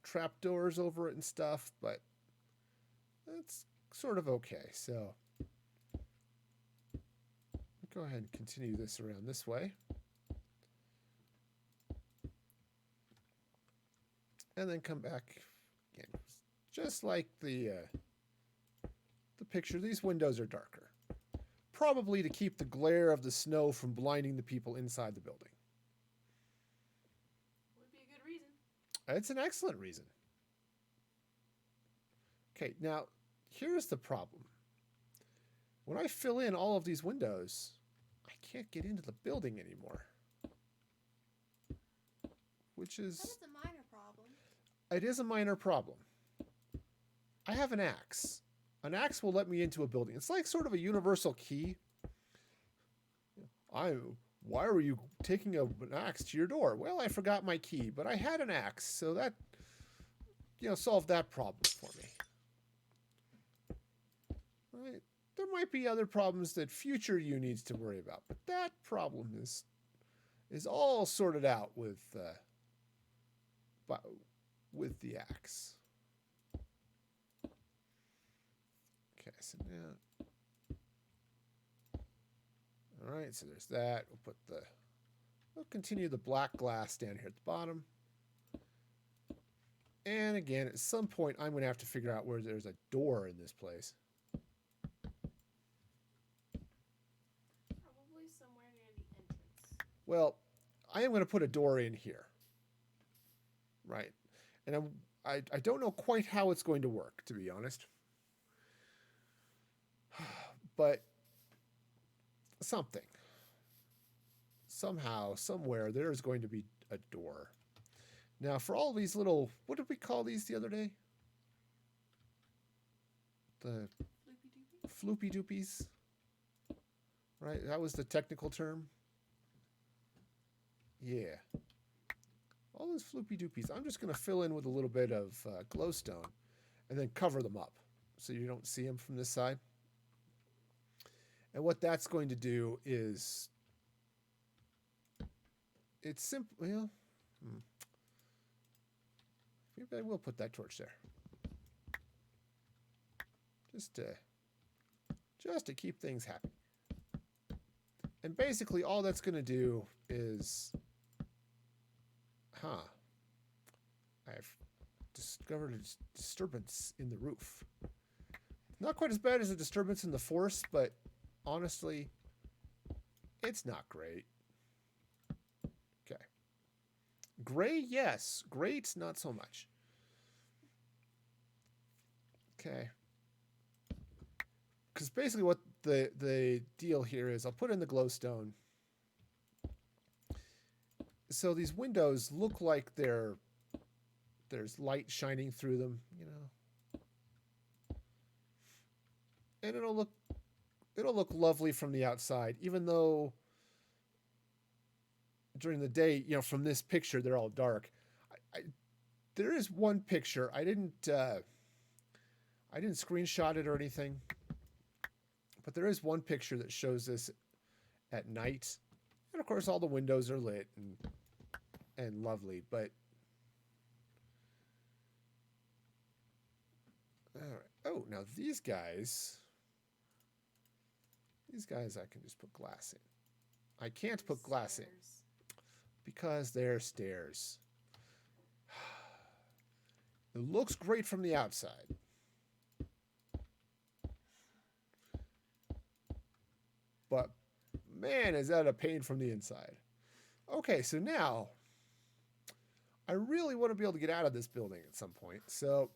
S1: trapdoors over it and stuff, but that's sort of okay. So go ahead and continue this around this way. And then come back again. Just like the picture, these windows are darker. Probably to keep the glare of the snow from blinding the people inside the building.
S2: Would be a good reason.
S1: It's an excellent reason. Okay, now here's the problem. When I fill in all of these windows, I can't get into the building anymore. Which is...
S2: That is a minor problem.
S1: It is a minor problem. I have an axe. An axe will let me into a building. It's like sort of a universal key. Why were you taking an axe to your door? Well, I forgot my key, but I had an axe, so that, solved that problem for me. Right? There might be other problems that future you needs to worry about, but that problem is all sorted out with the axe. Okay, so now, all right, so there's that. We'll continue the black glass down here at the bottom. And again, at some point, I'm going to have to figure out where there's a door in this place.
S2: Probably somewhere near the entrance.
S1: Well, I am going to put a door in here. Right. And I don't know quite how it's going to work, to be honest. But something. Somehow, somewhere, there's going to be a door. Now, for all these little... What did we call these the other day? The... Floopy doopies. Right? That was the technical term. Yeah. All those floopy doopies. I'm just going to fill in with a little bit of glowstone and then cover them up so you don't see them from this side. And what that's going to do is... It's simple. Well, maybe I will put that torch there. Just to keep things happy. And basically all that's going to do is... I've discovered a disturbance in the roof. Not quite as bad as a disturbance in the force, but honestly, it's not great. Okay. Gray, yes. Great, not so much. Okay. Because basically what the deal here is, I'll put in the glowstone. So these windows look like there's light shining through them, And it'll look lovely from the outside, even though during the day, from this picture, they're all dark. There is one picture. I didn't screenshot it or anything, but there is one picture that shows this at night. And of course, all the windows are lit and lovely, but all right. Oh, now these guys I can just put glass in. I can't put glass in because they're stairs. It looks great from the outside. But man, is that a pain from the inside. Okay, so now I really want to be able to get out of this building at some point. So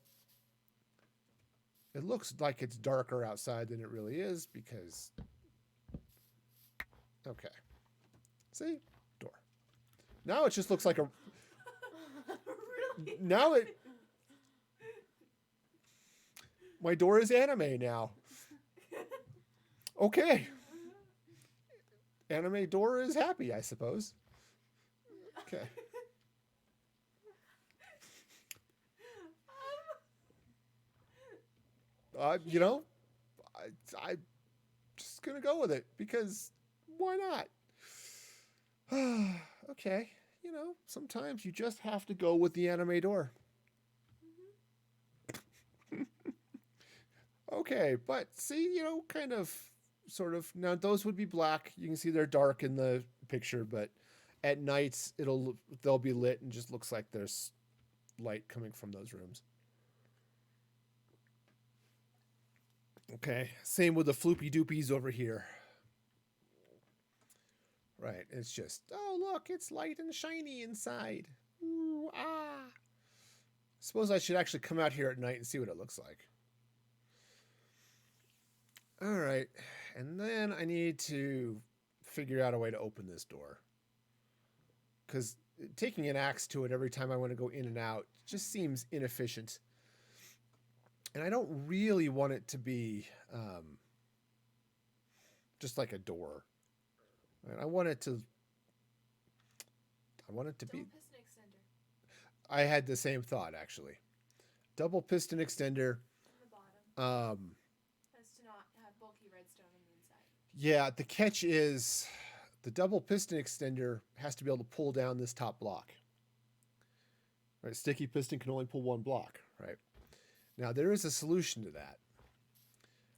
S1: it looks like it's darker outside than it really is because... Okay. See? Door. Now it just looks like a...
S2: Really?
S1: Now it... My door is anime now. Okay. Anime door is happy, I suppose. Okay. I'm just gonna go with it because why not? Okay, sometimes you just have to go with the anime door. Okay, but see, kind of, sort of. Now those would be black. You can see they're dark in the picture, but at night they'll be lit and just looks like there's light coming from those rooms. Okay, same with the floopy doopies over here. Right, it's just, oh look, it's light and shiny inside. Ooh, ah. Suppose I should actually come out here at night and see what it looks like. All right, and then I need to figure out a way to open this door. Because taking an axe to it every time I want to go in and out just seems inefficient. And I don't really want it to be just like a door. Right? I want it to be.
S2: Double piston extender.
S1: I had the same thought actually. Double piston extender.
S2: On the bottom.
S1: Um,
S2: As to not have bulky redstone on the inside.
S1: yeah, the catch is the double piston extender has to be able to pull down this top block. Right, sticky piston can only pull one block, right? Now there is a solution to that.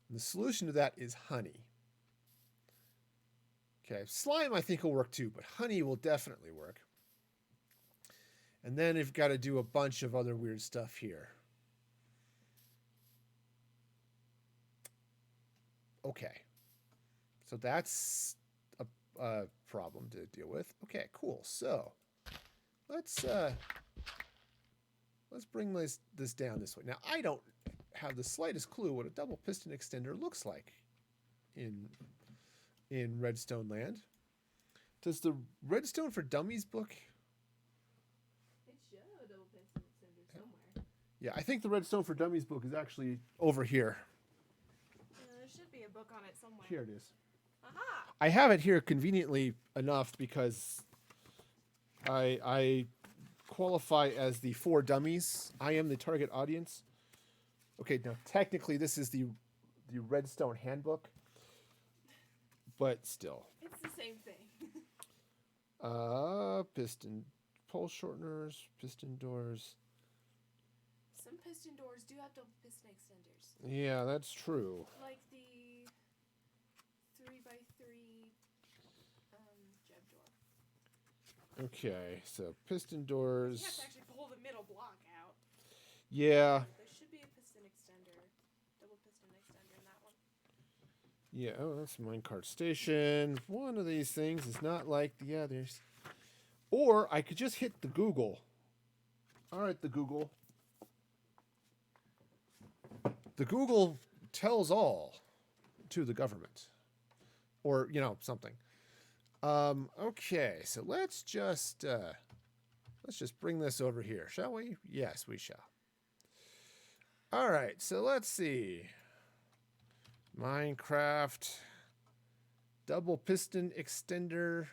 S1: And the solution to that is honey. Okay, slime I think will work too, but honey will definitely work. And then you've got to do a bunch of other weird stuff here. Okay, so that's a problem to deal with. Okay, cool. So let's bring this down this way. Now I don't have the slightest clue what a double piston extender looks like in Redstone Land. Does the Redstone for Dummies book?
S2: It should have a double piston extender somewhere.
S1: Yeah, I think the Redstone for Dummies book is actually over here.
S2: There should be a book on it somewhere.
S1: Here it is.
S2: Aha!
S1: I have it here conveniently enough because I qualify as the for dummies. I am the target audience. Okay, now technically this is the Redstone handbook, but still.
S2: It's the same thing.
S1: Piston pole shorteners, piston doors.
S2: Some piston doors do have double piston extenders.
S1: Yeah, that's true.
S2: Like the 3x3 jeb door.
S1: Okay, so piston doors.
S2: You have to actually pull the middle block out.
S1: Yeah.
S2: There should be a piston extender, double piston extender in that one.
S1: Yeah, oh, that's a minecart station. One of these things is not like the others. Or I could just hit the Google. All right, the Google. The Google tells all to the government. Or, something. Okay, so let's just bring this over here, shall we? Yes, we shall. All right, so let's see. Minecraft double piston extender.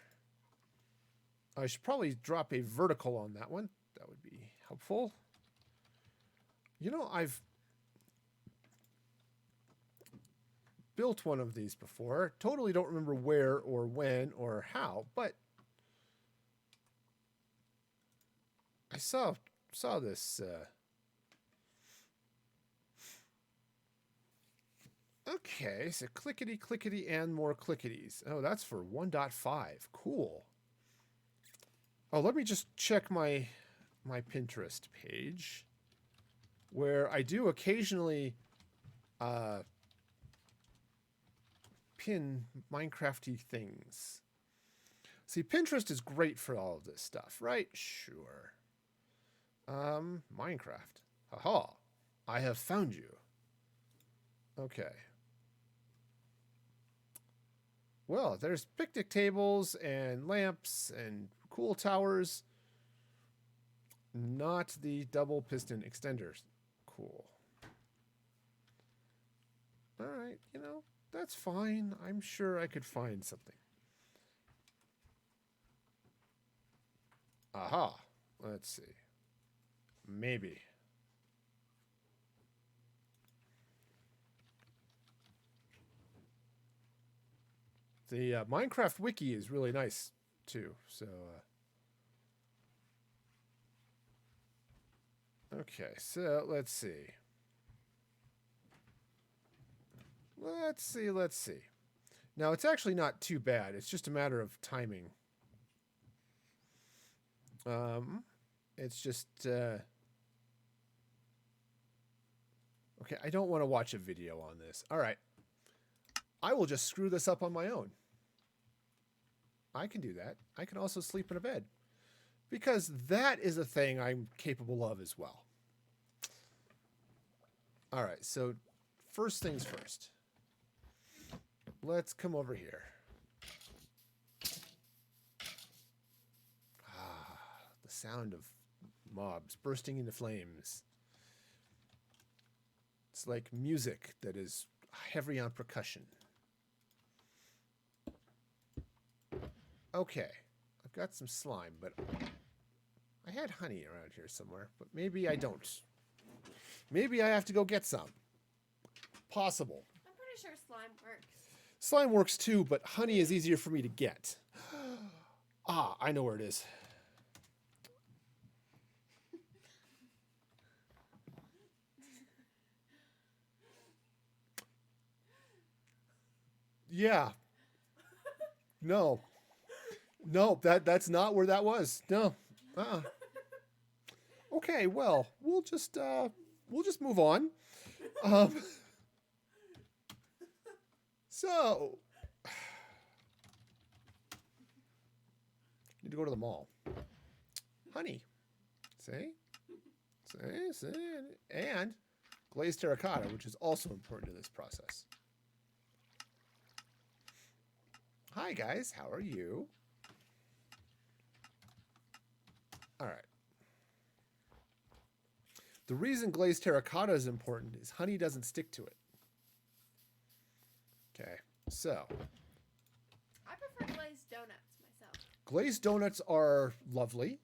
S1: I should probably drop a vertical on that one. That would be helpful. I've built one of these before. Totally don't remember where or when or how, but I saw this. Okay, so clickety clickety and more clickities. Oh, that's for 1.5. Cool. Oh, let me just check my Pinterest page, where I do occasionally pin Minecrafty things. See, Pinterest is great for all of this stuff, right? Sure. Minecraft. Haha. I have found you. Okay. Well, there's picnic tables and lamps and cool towers. Not the double piston extenders. Cool. All right, that's fine. I'm sure I could find something. Aha. Let's see. Maybe. The Minecraft wiki is really nice too. So, okay. So let's see. Let's see. Now it's actually not too bad. It's just a matter of timing. It's just okay. I don't want to watch a video on this. All right. I will just screw this up on my own. I can do that. I can also sleep in a bed, because that is a thing I'm capable of as well. All right, so first things first. Let's come over here. sound of mobs bursting into flames. It's like music that is heavy on percussion. Okay, I've got some slime, but I had honey around here somewhere, but maybe I don't. Maybe I have to go get some. Possible.
S2: I'm pretty sure slime works.
S1: Slime works too, but honey is easier for me to get. Ah, I know where it is. Yeah. No. No, that's not where that was. No. Okay, well, we'll just move on. So need to go to the mall. Honey. See? And glazed terracotta, which is also important to this process. Hi guys, how are you? All right. The reason glazed terracotta is important is honey doesn't stick to it. Okay, so.
S2: I prefer glazed donuts myself.
S1: Glazed donuts are lovely.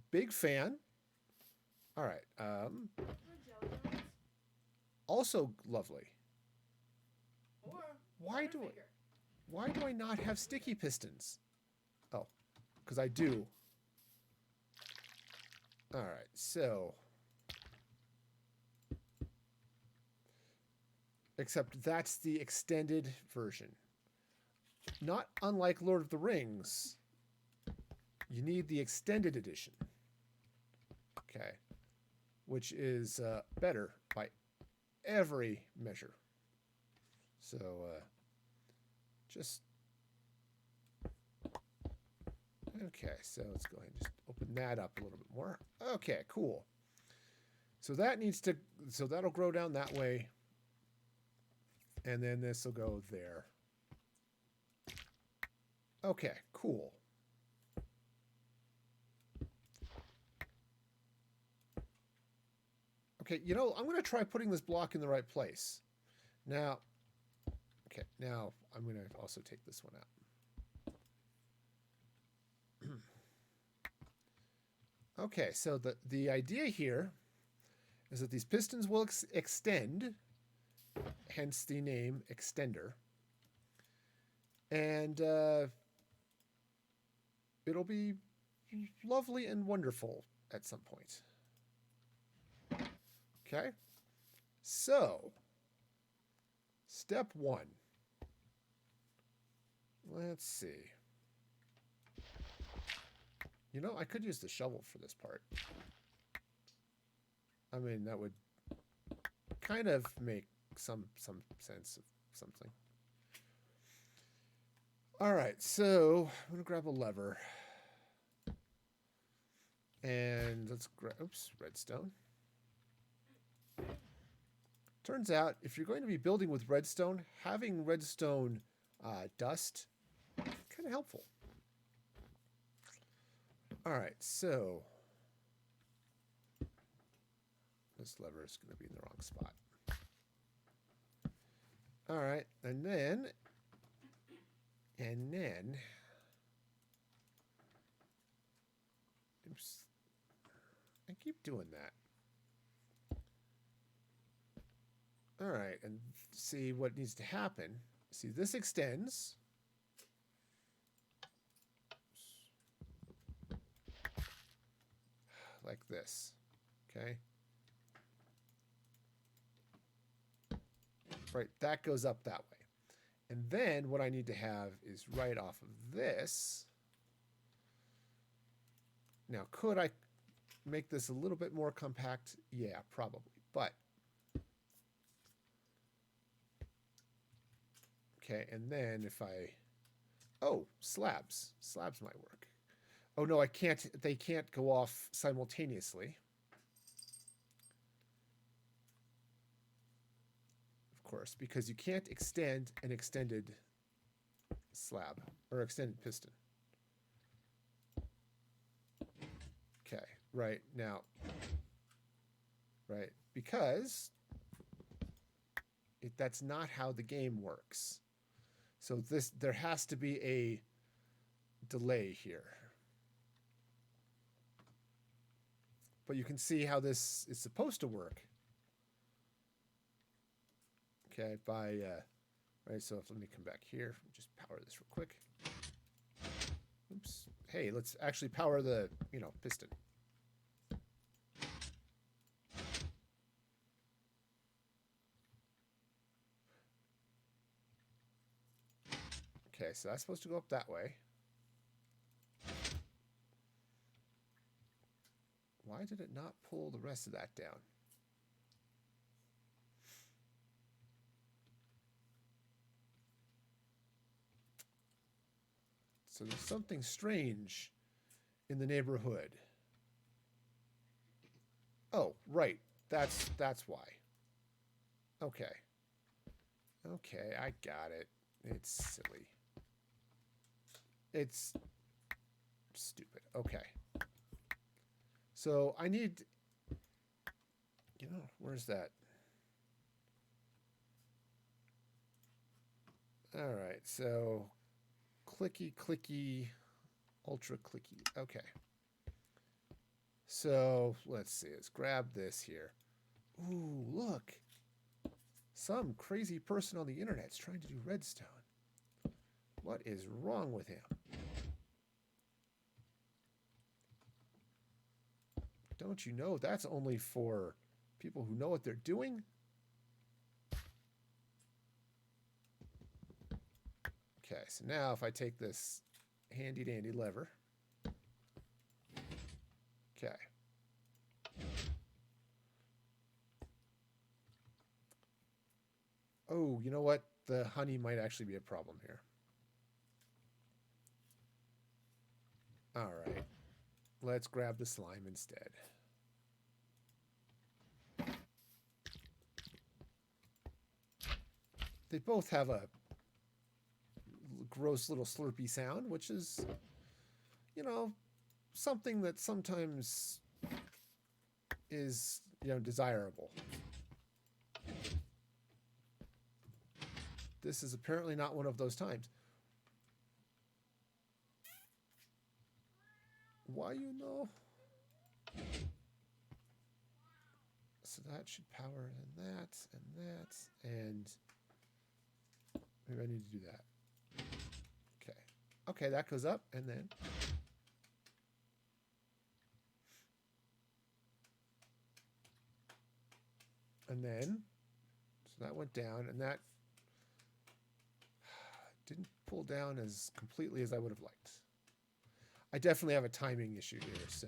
S1: Big fan. All right.
S2: Jelly donuts.
S1: Also lovely.
S2: Or
S1: Why do I not have sticky pistons? Oh, because I do. All right, so. Except that's the extended version. Not unlike Lord of the Rings, you need the extended edition. Okay. Which is better by every measure. So, just... Okay, so let's go ahead and just open that up a little bit more. Okay, cool. So that needs to... So that'll grow down that way. And then this will go there. Okay, cool. Okay, you know, I'm going to try putting this block in the right place. Now, okay, now I'm going to also take this one out. Okay, so the idea here is that these pistons will extend, hence the name extender. And it'll be lovely and wonderful at some point. Okay, so step one. Let's see. You know, I could use the shovel for this part. I mean, that would kind of make some sense of something. All right, so I'm gonna grab a lever, and let's grab, oops, redstone. Turns out, if you're going to be building with redstone, having redstone dust is kind of helpful. All right, so this lever is going to be in the wrong spot. All right, and then, oops, I keep doing that. All right, and see what needs to happen. See, this extends. Like this, okay? Right, that goes up that way. And then what I need to have is right off of this. Now, could I make this a little bit more compact? Yeah, probably, but okay, and then if I... Oh, slabs. Slabs might work. Oh, no, I can't. They can't go off simultaneously. Of course, because you can't extend an extended slab or extended piston. right now. Right, because that's not how the game works. So there has to be a delay here. But you can see how this is supposed to work. Okay, right, so let me come back here. Just power this real quick. Oops. Hey, let's actually power the, piston. Okay, so that's supposed to go up that way. Why did it not pull the rest of that down? So there's something strange in the neighborhood. Oh, right. That's why. Okay. Okay, I got it. It's silly. It's stupid. Okay. So I need, where's that? All right, so clicky, clicky, ultra clicky. Okay. So let's see. Let's grab this here. Ooh, look. Some crazy person on the internet's trying to do redstone. What is wrong with him? Don't you know that's only for people who know what they're doing? Okay, so now if I take this handy dandy lever. Okay. Oh, you know what? The honey might actually be a problem here. All right. Let's grab the slime instead. They both have a gross little slurpy sound, which is, something that sometimes is, desirable. This is apparently not one of those times. Why, So that should power and that, and maybe I need to do that. Okay. Okay, that goes up, and then. And then, so that went down, and that didn't pull down as completely as I would have liked. I definitely have a timing issue here, so.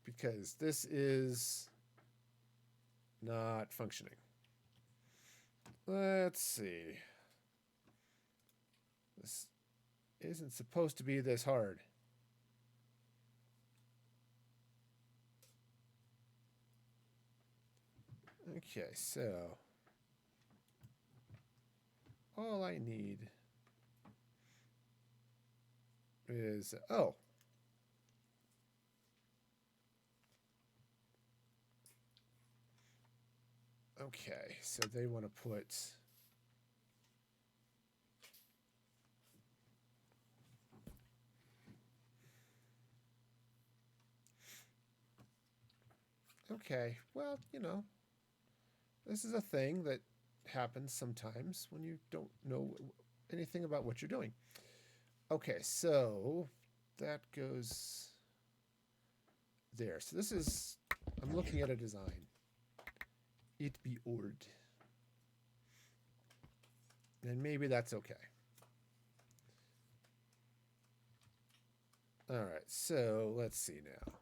S1: Because this is not functioning. Let's see. This isn't supposed to be this hard. Okay, so all I need is, oh. Okay, so they want to put okay, well, this is a thing that happens sometimes when you don't know anything about what you're doing. Okay, so that goes there. So this is, I'm looking at a design. It be ordered. And maybe that's okay. All right, so let's see now.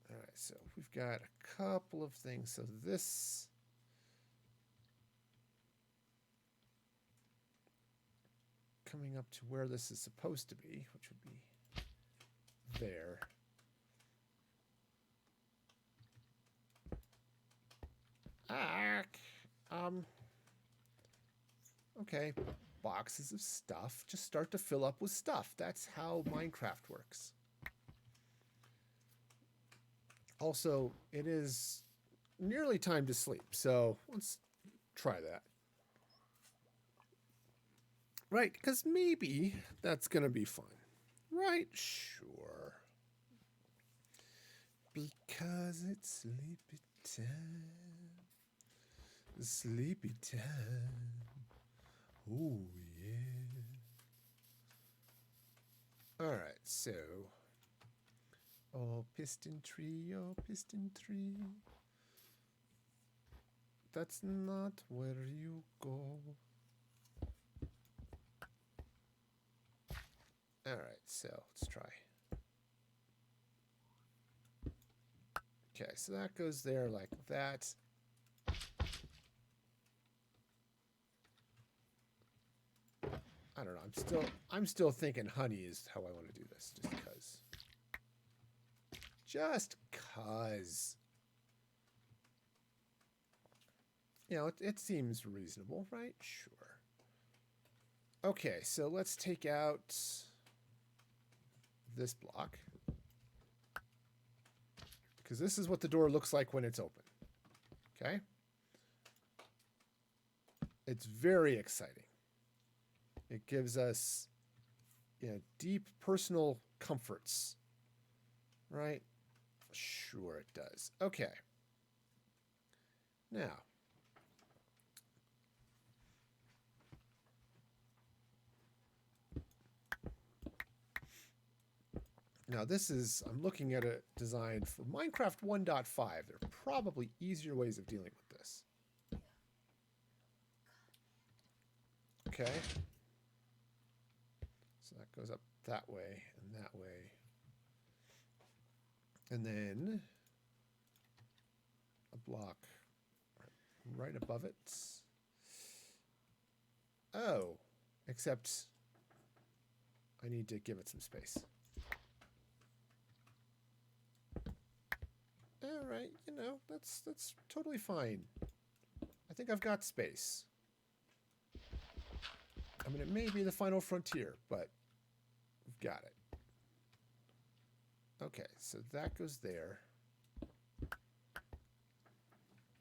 S1: All right, so we've got a couple of things. So this coming up to where this is supposed to be, which would be there. Okay. boxes of stuff just start to fill up with stuff. That's how Minecraft works. Also, it is nearly time to sleep, so let's try that. Right, because maybe that's going to be fun. Right? Sure. Because it's sleepy time. Sleepy time. Oh, yeah. Alright, so. Oh, piston tree, oh, piston tree. That's not where you go. Alright, so let's try. Okay, so that goes there like that. I don't know. I'm still thinking honey is how I want to do this, just because. Just cause. You know, it seems reasonable, right? Sure. Okay, so let's take out this block. Because this is what the door looks like when it's open. Okay? It's very exciting. It gives us, you know, deep personal comforts. Right? Sure it does. Okay. Now this is, I'm looking at a design for Minecraft 1.5. There are probably easier ways of dealing with this. Okay. So that goes up that way and that way. And then a block right above it. Oh, except I need to give it some space. All right, you know, that's totally fine. I think I've got space. I mean, it may be the final frontier, but we've got it. Okay, so that goes there.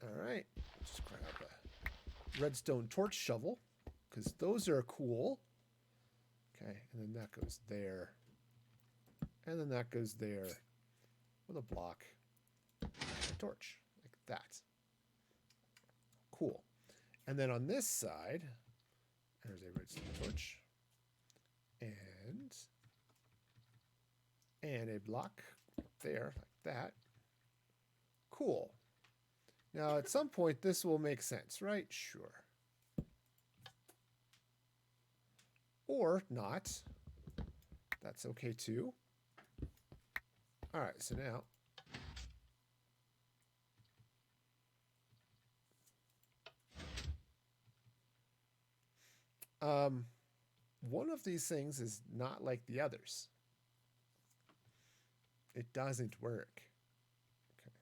S1: All right, just grab a redstone torch shovel, because those are cool. Okay, and then that goes there. And then that goes there with a block. A torch, like that. Cool. And then on this side, there's a redstone torch. And a block there, like that. Cool. Now, at some point, this will make sense, right? Sure. Or not. That's okay, too. All right, so now... one of these things is not like the others. It doesn't work. Okay.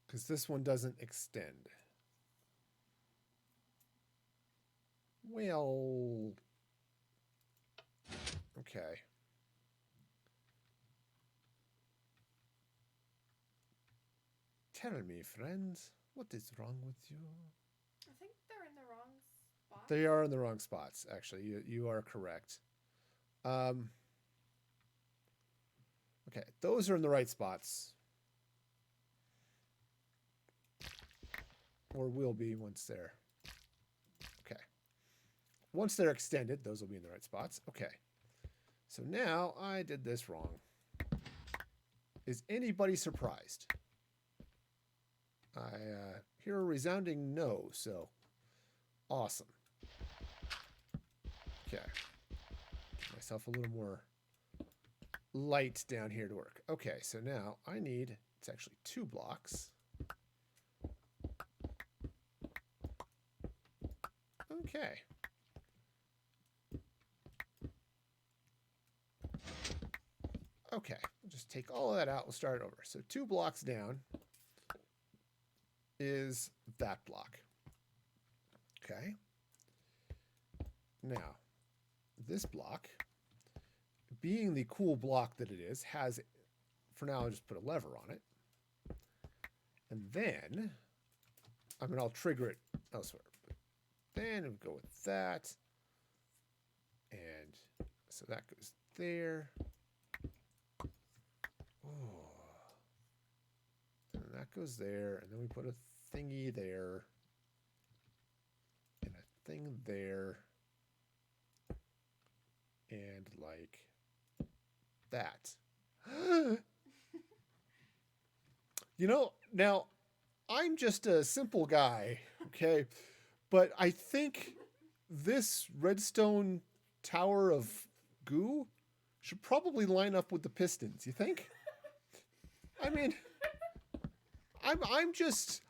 S1: Because this one doesn't extend. Well... Okay. Tell me, friends, what is wrong with you?
S2: I think they're in the wrong spot.
S1: They are in the wrong spots, actually. You are correct. Okay, those are in the right spots. Or will be once they're... Okay. Once they're extended, those will be in the right spots. Okay. So now I did this wrong. Is anybody surprised? I hear a resounding no, so awesome. Okay. Give myself a little more light down here to work. Okay, so now I need, it's actually 2 blocks. Okay. Okay, we'll just take all of that out. We'll start over. So 2 blocks down. is that block. Okay. Now, this block, being the cool block that it is, has, for now, I'll just put a lever on it. And then, I mean, I'll trigger it elsewhere. But then we'll go with that. And so that goes there. Oh. And that goes there. And then we put a thingy there. And a thing there. And like that. You know, now I'm just a simple guy, okay? But I think this redstone tower of goo should probably line up with the pistons. You think? I mean, I'm just,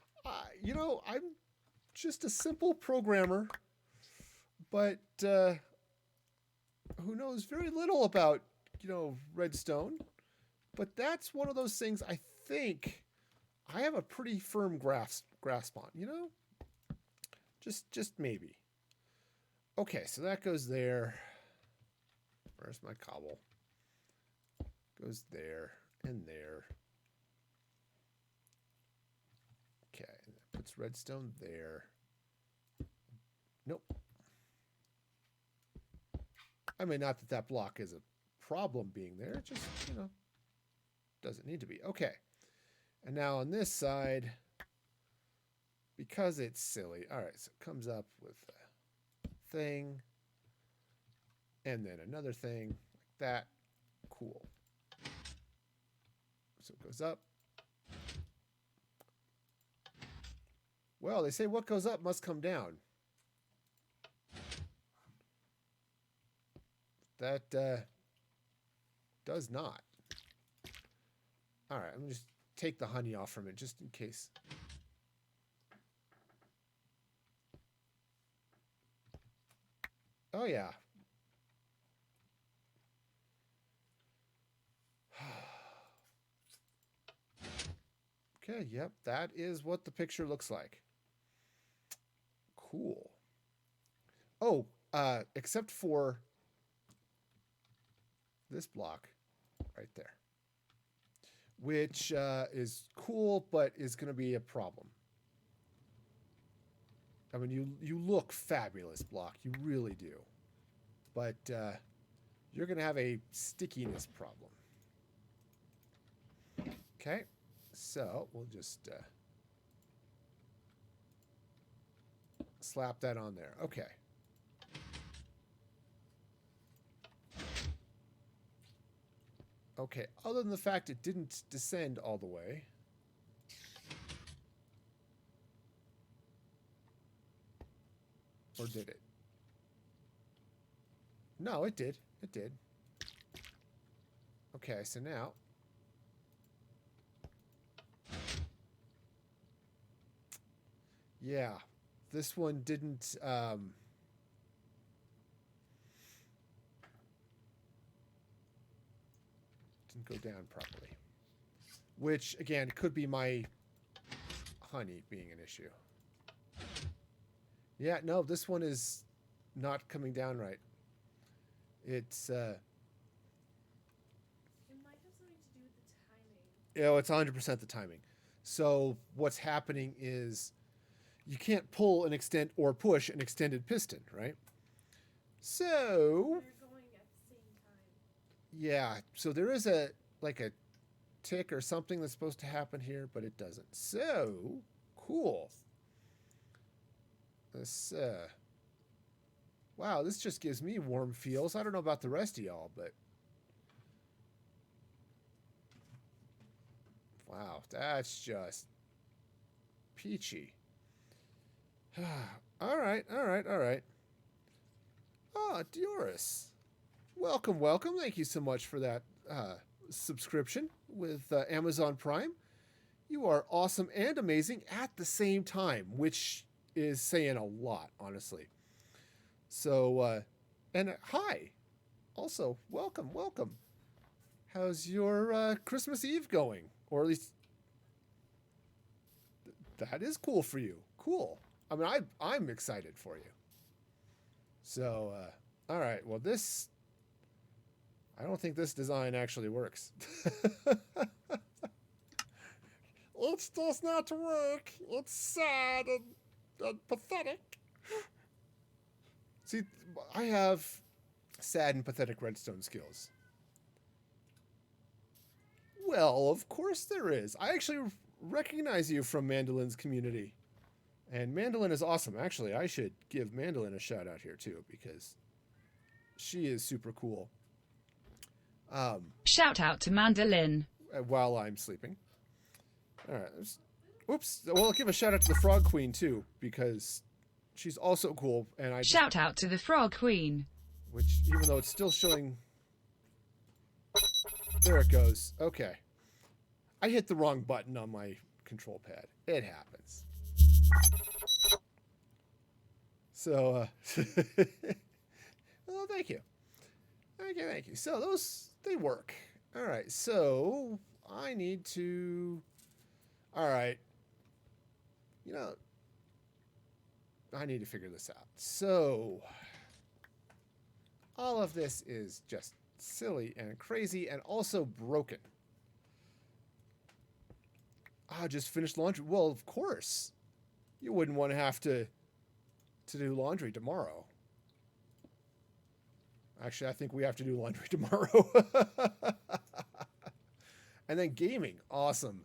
S1: you know, I'm just a simple programmer, but who knows very little about, you know, redstone. But that's one of those things I think I have a pretty firm grasp on, you know? Just maybe. Okay, so that goes there. Where's my cobble? Goes there and there. Okay, and that puts redstone there. Nope. I mean, not that that block is a problem being there. It just, you know, doesn't need to be. Okay. And now on this side, because it's silly. All right, so it comes up with a thing. And then another thing like that. Cool. So it goes up. Well, they say what goes up must come down. That does not. All right, I'm going to just take the honey off from it just in case. Oh, yeah. Okay, yep, that is what the picture looks like. Cool. Oh, except for this block right there, which is cool, but is going to be a problem. I mean, you look fabulous, block. You really do. But you're going to have a stickiness problem. Okay, so we'll just slap that on there. Okay. Okay, other than the fact it didn't descend all the way. Or did it? No, it did. It did. Okay, so now. Yeah, this one didn't. Didn't go down properly. Which, again, could be my honey being an issue. Yeah, no, this one is not coming down right. It's
S2: It might have something to do with the timing.
S1: you know, it's 100% the timing. So what's happening is you can't pull an extent or push an extended piston, right? So
S2: They're going at the same time.
S1: yeah, so there is a like a tick or something that's supposed to happen here, but it doesn't. So cool. This wow, this just gives me warm feels. I don't know about the rest of y'all, but wow, that's just peachy. All right, all right, all right. Ah, Dioris. Welcome, welcome. Thank you so much for that subscription with Amazon Prime. You are awesome and amazing at the same time, which is saying a lot, honestly. So, and hi. Also, welcome, welcome. How's your Christmas Eve going? Or at least That is cool for you. Cool. I mean, I'm excited for you. So, all right. Well, this... I don't think this design actually works. It does not work. It's sad and pathetic. See, I have sad and pathetic redstone skills. Well, of course there is. I actually recognize you from Mandolin's community. And Mandolin is awesome. Actually, I should give Mandolin a shout out here too, because she is super cool.
S3: Shout out to Mandolin.
S1: While I'm sleeping. All right. Oops. Well, I'll give a shout out to the Frog Queen too, because she's also cool. And
S3: Shout out to the Frog Queen.
S1: Which, even though it's still showing... There it goes. Okay. I hit the wrong button on my control pad. It happens. So, well, thank you. Thank you. So, those, they work. All right. So, I need to... All right. You know, I need to figure this out. So, all of this is just silly and crazy and also broken. Just finished laundry. Well, of course. You wouldn't want to have to do laundry tomorrow. Actually, I think we have to do laundry tomorrow. And then gaming. Awesome.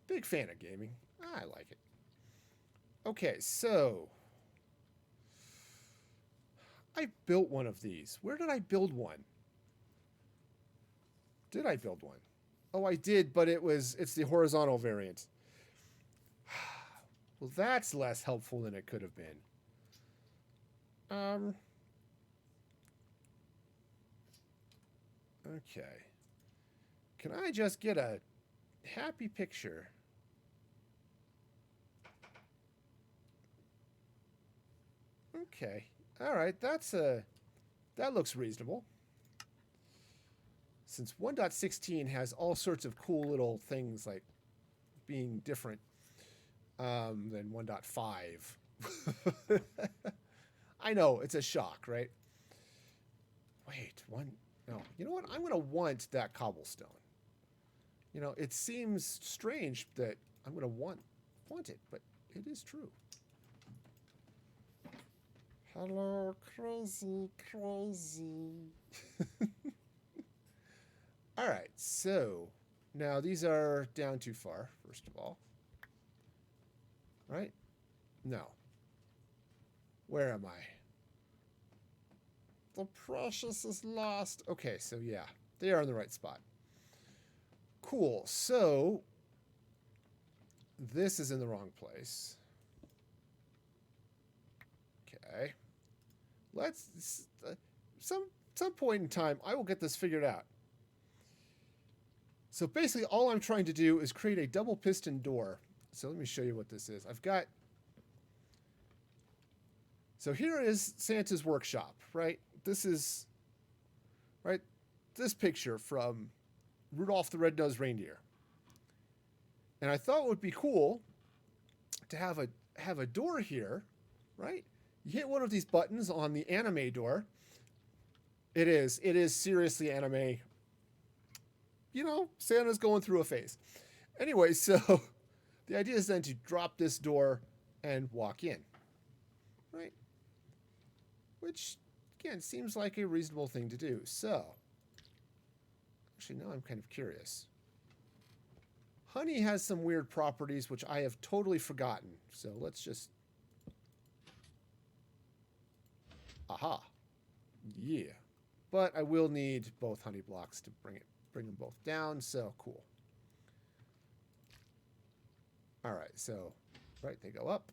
S1: Big fan of gaming. I like it. Okay, so... I built one of these. Where did I build one? Did I build one? Oh, I did, but it's the horizontal variant. Well, that's less helpful than it could have been. Okay. Can I just get a happy picture? Okay. All right, that looks reasonable. Since 1.16 has all sorts of cool little things like being different than 1.5. I know, it's a shock, right? Wait, no. You know what? I'm going to want that cobblestone. You know, it seems strange that I'm going to want it, but it is true. Hello, crazy. All right, so now these are down too far, first of all. Right? No. Where am I? The precious is lost. Okay, so yeah, they are in the right spot. Cool, so this is in the wrong place. Okay. Let's some point in time I will get this figured out. So basically all I'm trying to do is create a double piston door. So let me show you what this is. So here is Santa's workshop, right? This is right this picture from Rudolph the Red-Nosed Reindeer. And I thought it would be cool to have a door here, right? You hit one of these buttons on the anime door. It is seriously anime. You know, Santa's going through a phase. Anyway, so the idea is then to drop this door and walk in, right? Which, again, seems like a reasonable thing to do. So, actually, now I'm kind of curious. Honey has some weird properties, which I have totally forgotten. So let's just... Aha. Yeah. But I will need both honey blocks to bring them both down, so cool. All right, so, right, they go up,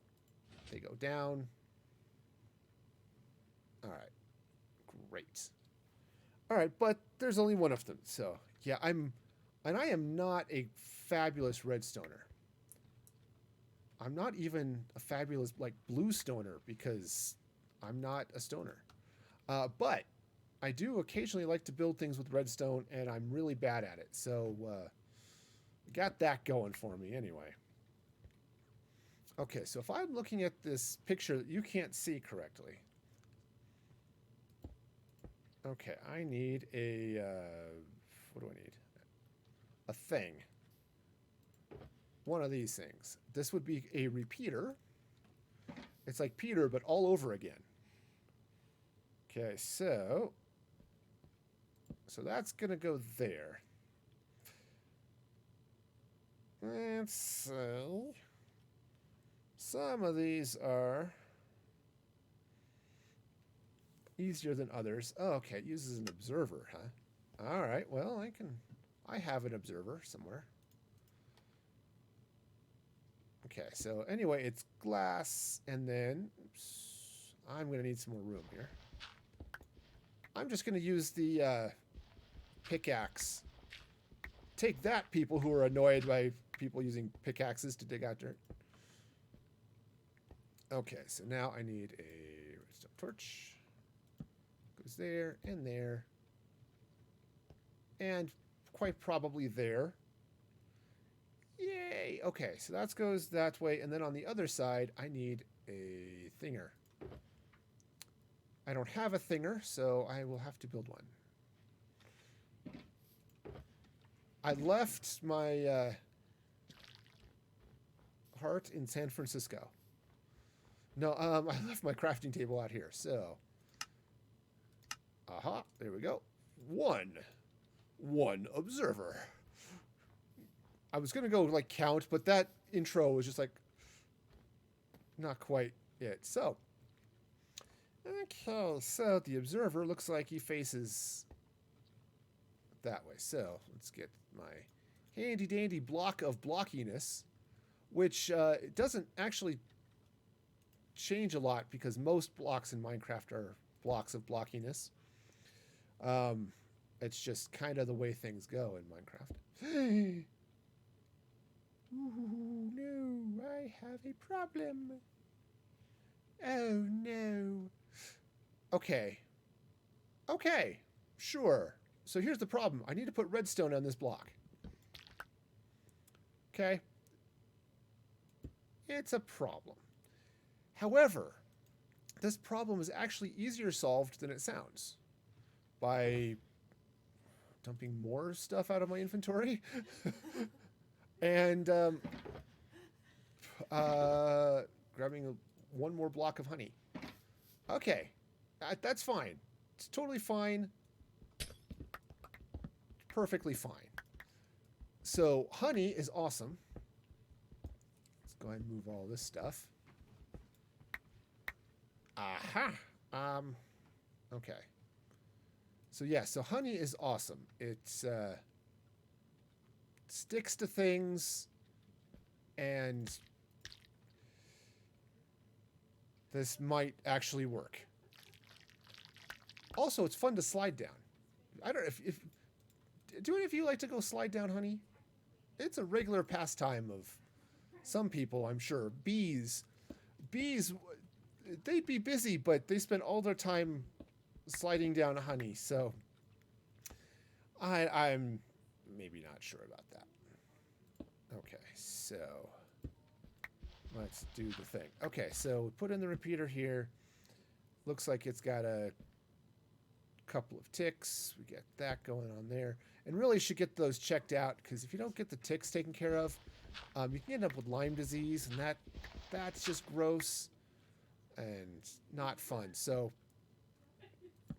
S1: they go down. All right, great. All right, but there's only one of them, so yeah, I am not a fabulous redstoner. I'm not even a fabulous like blue stoner because I'm not a stoner. But I do occasionally like to build things with redstone, and I'm really bad at it. So got that going for me anyway. Okay, so if I'm looking at this picture that you can't see correctly. Okay, I need a, what do I need? A thing. One of these things. This would be a repeater. It's like Peter, but all over again. Okay, so that's going to go there. And so some of these are easier than others. Oh, okay, it uses an observer, huh? All right, well, I have an observer somewhere. Okay, so anyway, it's glass, and then oops, I'm going to need some more room here. I'm just going to use the pickaxe. Take that, people who are annoyed by people using pickaxes to dig out dirt. Okay, so now I need a redstone torch. Goes there, and quite probably there. Yay! Okay, so that goes that way, and then on the other side, I need a thinger. I don't have a thinger, so I will have to build one. I left my heart in San Francisco. No, I left my crafting table out here, so. Aha, there we go. One observer. I was going to go, like, count, but that intro was just, like, not quite it. So, okay, so the observer looks like he faces that way. So, let's get my handy-dandy block of blockiness, which doesn't actually change a lot because most blocks in Minecraft are blocks of blockiness. It's just kind of the way things go in Minecraft. Ooh, no, I have a problem. Oh, no. Okay. Okay, sure. So here's the problem. I need to put redstone on this block. Okay. It's a problem. However, this problem is actually easier solved than it sounds by dumping more stuff out of my inventory and grabbing one more block of honey. Okay, that's fine. It's totally fine. Perfectly fine. So honey is awesome. Let's go ahead and move all this stuff. Aha. Okay. So yeah, so honey is awesome. It's sticks to things, and this might actually work. Also, it's fun to slide down. I don't know if do any of you like to go slide down honey? It's a regular pastime of some people, I'm sure. Bees, they'd be busy, but they spend all their time sliding down honey. So I'm maybe not sure about that. Okay, so let's do the thing. Okay, so we put in the repeater here. Looks like it's got a couple of ticks. We get that going on there. And really should get those checked out, because if you don't get the ticks taken care of, you can end up with Lyme disease, and that's just gross and not fun. So,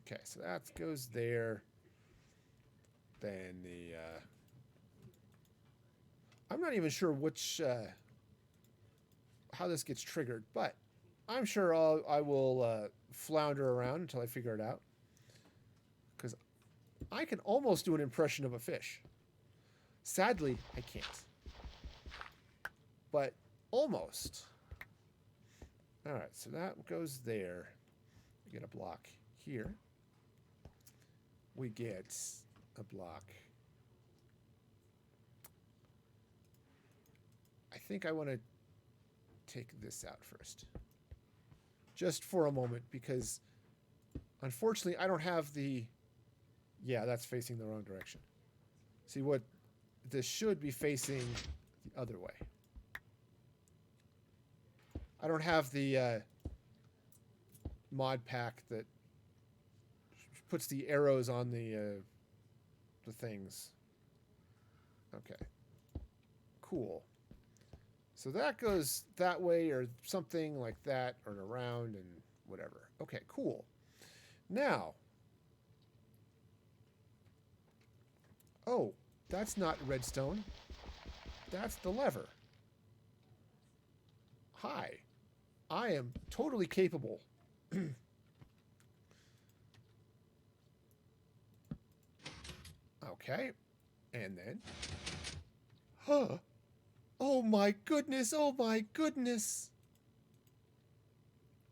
S1: okay, so that goes there. Then the I'm not even sure which how this gets triggered, but I'm sure I will flounder around until I figure it out, because I can almost do an impression of a fish. Sadly, I can't, but almost. All right, so that goes there. We get a block here. We get a block. I think I want to take this out first, just for a moment, because unfortunately I don't have the. Yeah, that's facing the wrong direction. See, what this should be facing the other way. I don't have the mod pack that puts the arrows on the things. Okay. Cool. So that goes that way or something like that or around and whatever. Okay, cool. Now. Oh, that's not redstone. That's the lever. Hi. I am totally capable. Okay. And then. Huh. Oh my goodness. Oh my goodness.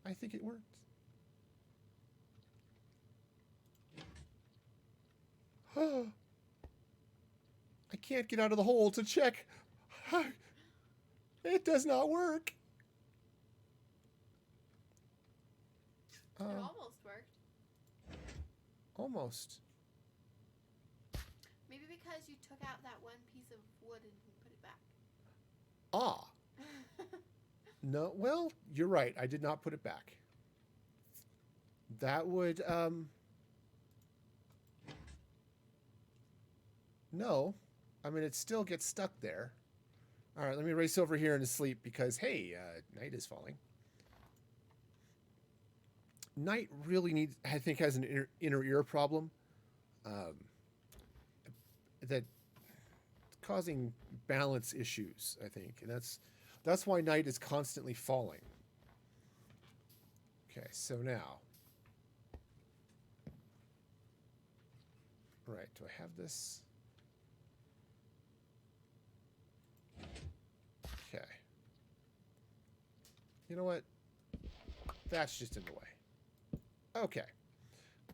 S1: I think it worked. Huh. I can't get out of the hole to check. It does not work.
S2: It almost worked.
S1: Almost.
S2: Maybe because you took out that one piece of wood and put it back.
S1: Ah. No, well, you're right. I did not put it back. That would, no. I mean, it still gets stuck there. All right, let me race over here and sleep because, hey, night is falling. Night really needs, I think, has an inner ear problem. That causing balance issues, I think. And that's why night is constantly falling. Okay, so now. Right, do I have this? Okay. You know what? That's just in the way. Okay.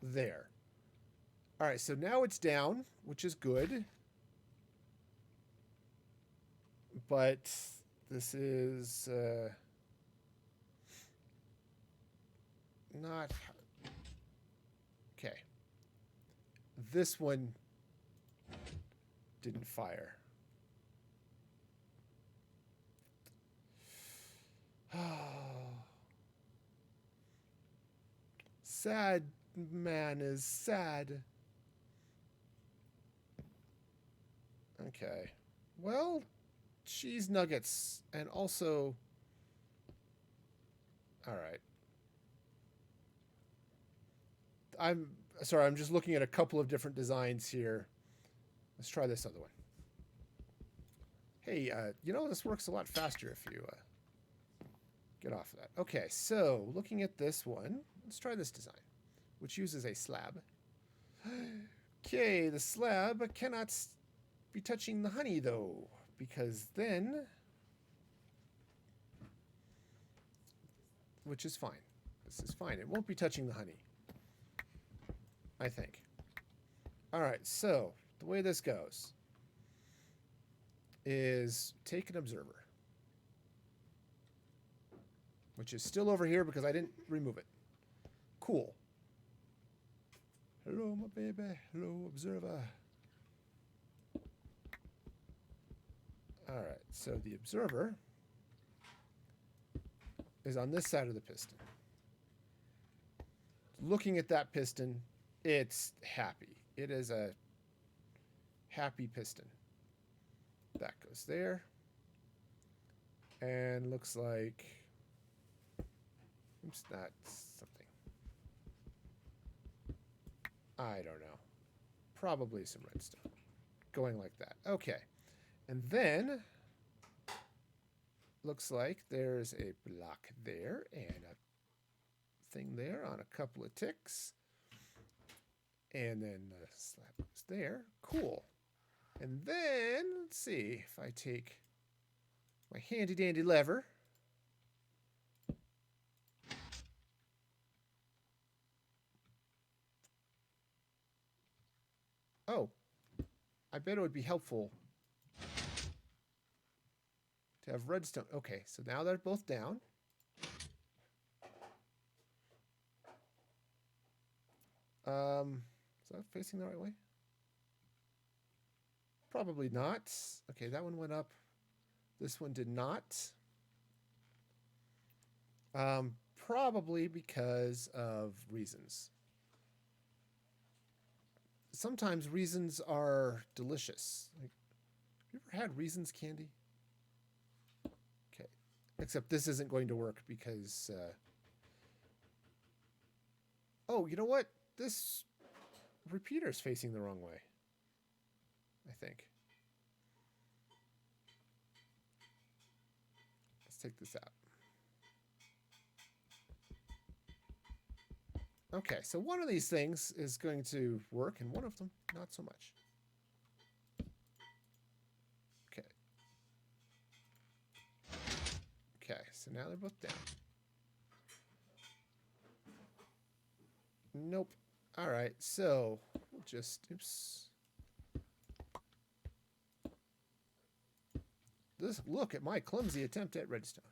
S1: There. All right, so now it's down, which is good. But this is not... Okay. This one didn't fire. Sad man is sad. Okay. Well, cheese nuggets and also... All right. I'm sorry, I'm just looking at a couple of different designs here. Let's try this other one. Hey, you know, this works a lot faster if you get off of that. Okay, so looking at this one, let's try this design, which uses a slab. Okay, the slab cannot be touching the honey, though, because then... Which is fine. This is fine. It won't be touching the honey, I think. All right, so the way this goes is take an observer, which is still over here because I didn't remove it. Cool. Hello, my baby. Hello, observer. All right, so the observer is on this side of the piston. Looking at that piston, it's happy. It is a happy piston. That goes there. And looks like... Oops, that's something. I don't know. Probably some redstone. Going like that. Okay. And then... Looks like there's a block there and a thing there on a couple of ticks. And then the slab goes there. Cool. And then, let's see if I take my handy dandy lever. Oh, I bet it would be helpful to have redstone. Okay, so now they're both down. Is that facing the right way? Probably not. Okay, that one went up. This one did not. Probably because of reasons. Sometimes reasons are delicious. Like, you ever had reasons candy? Okay. Except this isn't going to work because... Oh, you know what? This repeater's facing the wrong way. I think. Let's take this out. Okay, so one of these things is going to work, and one of them not so much. Okay. Okay, so now they're both down. Nope. All right, so we'll just... Oops. Look at my clumsy attempt at redstone.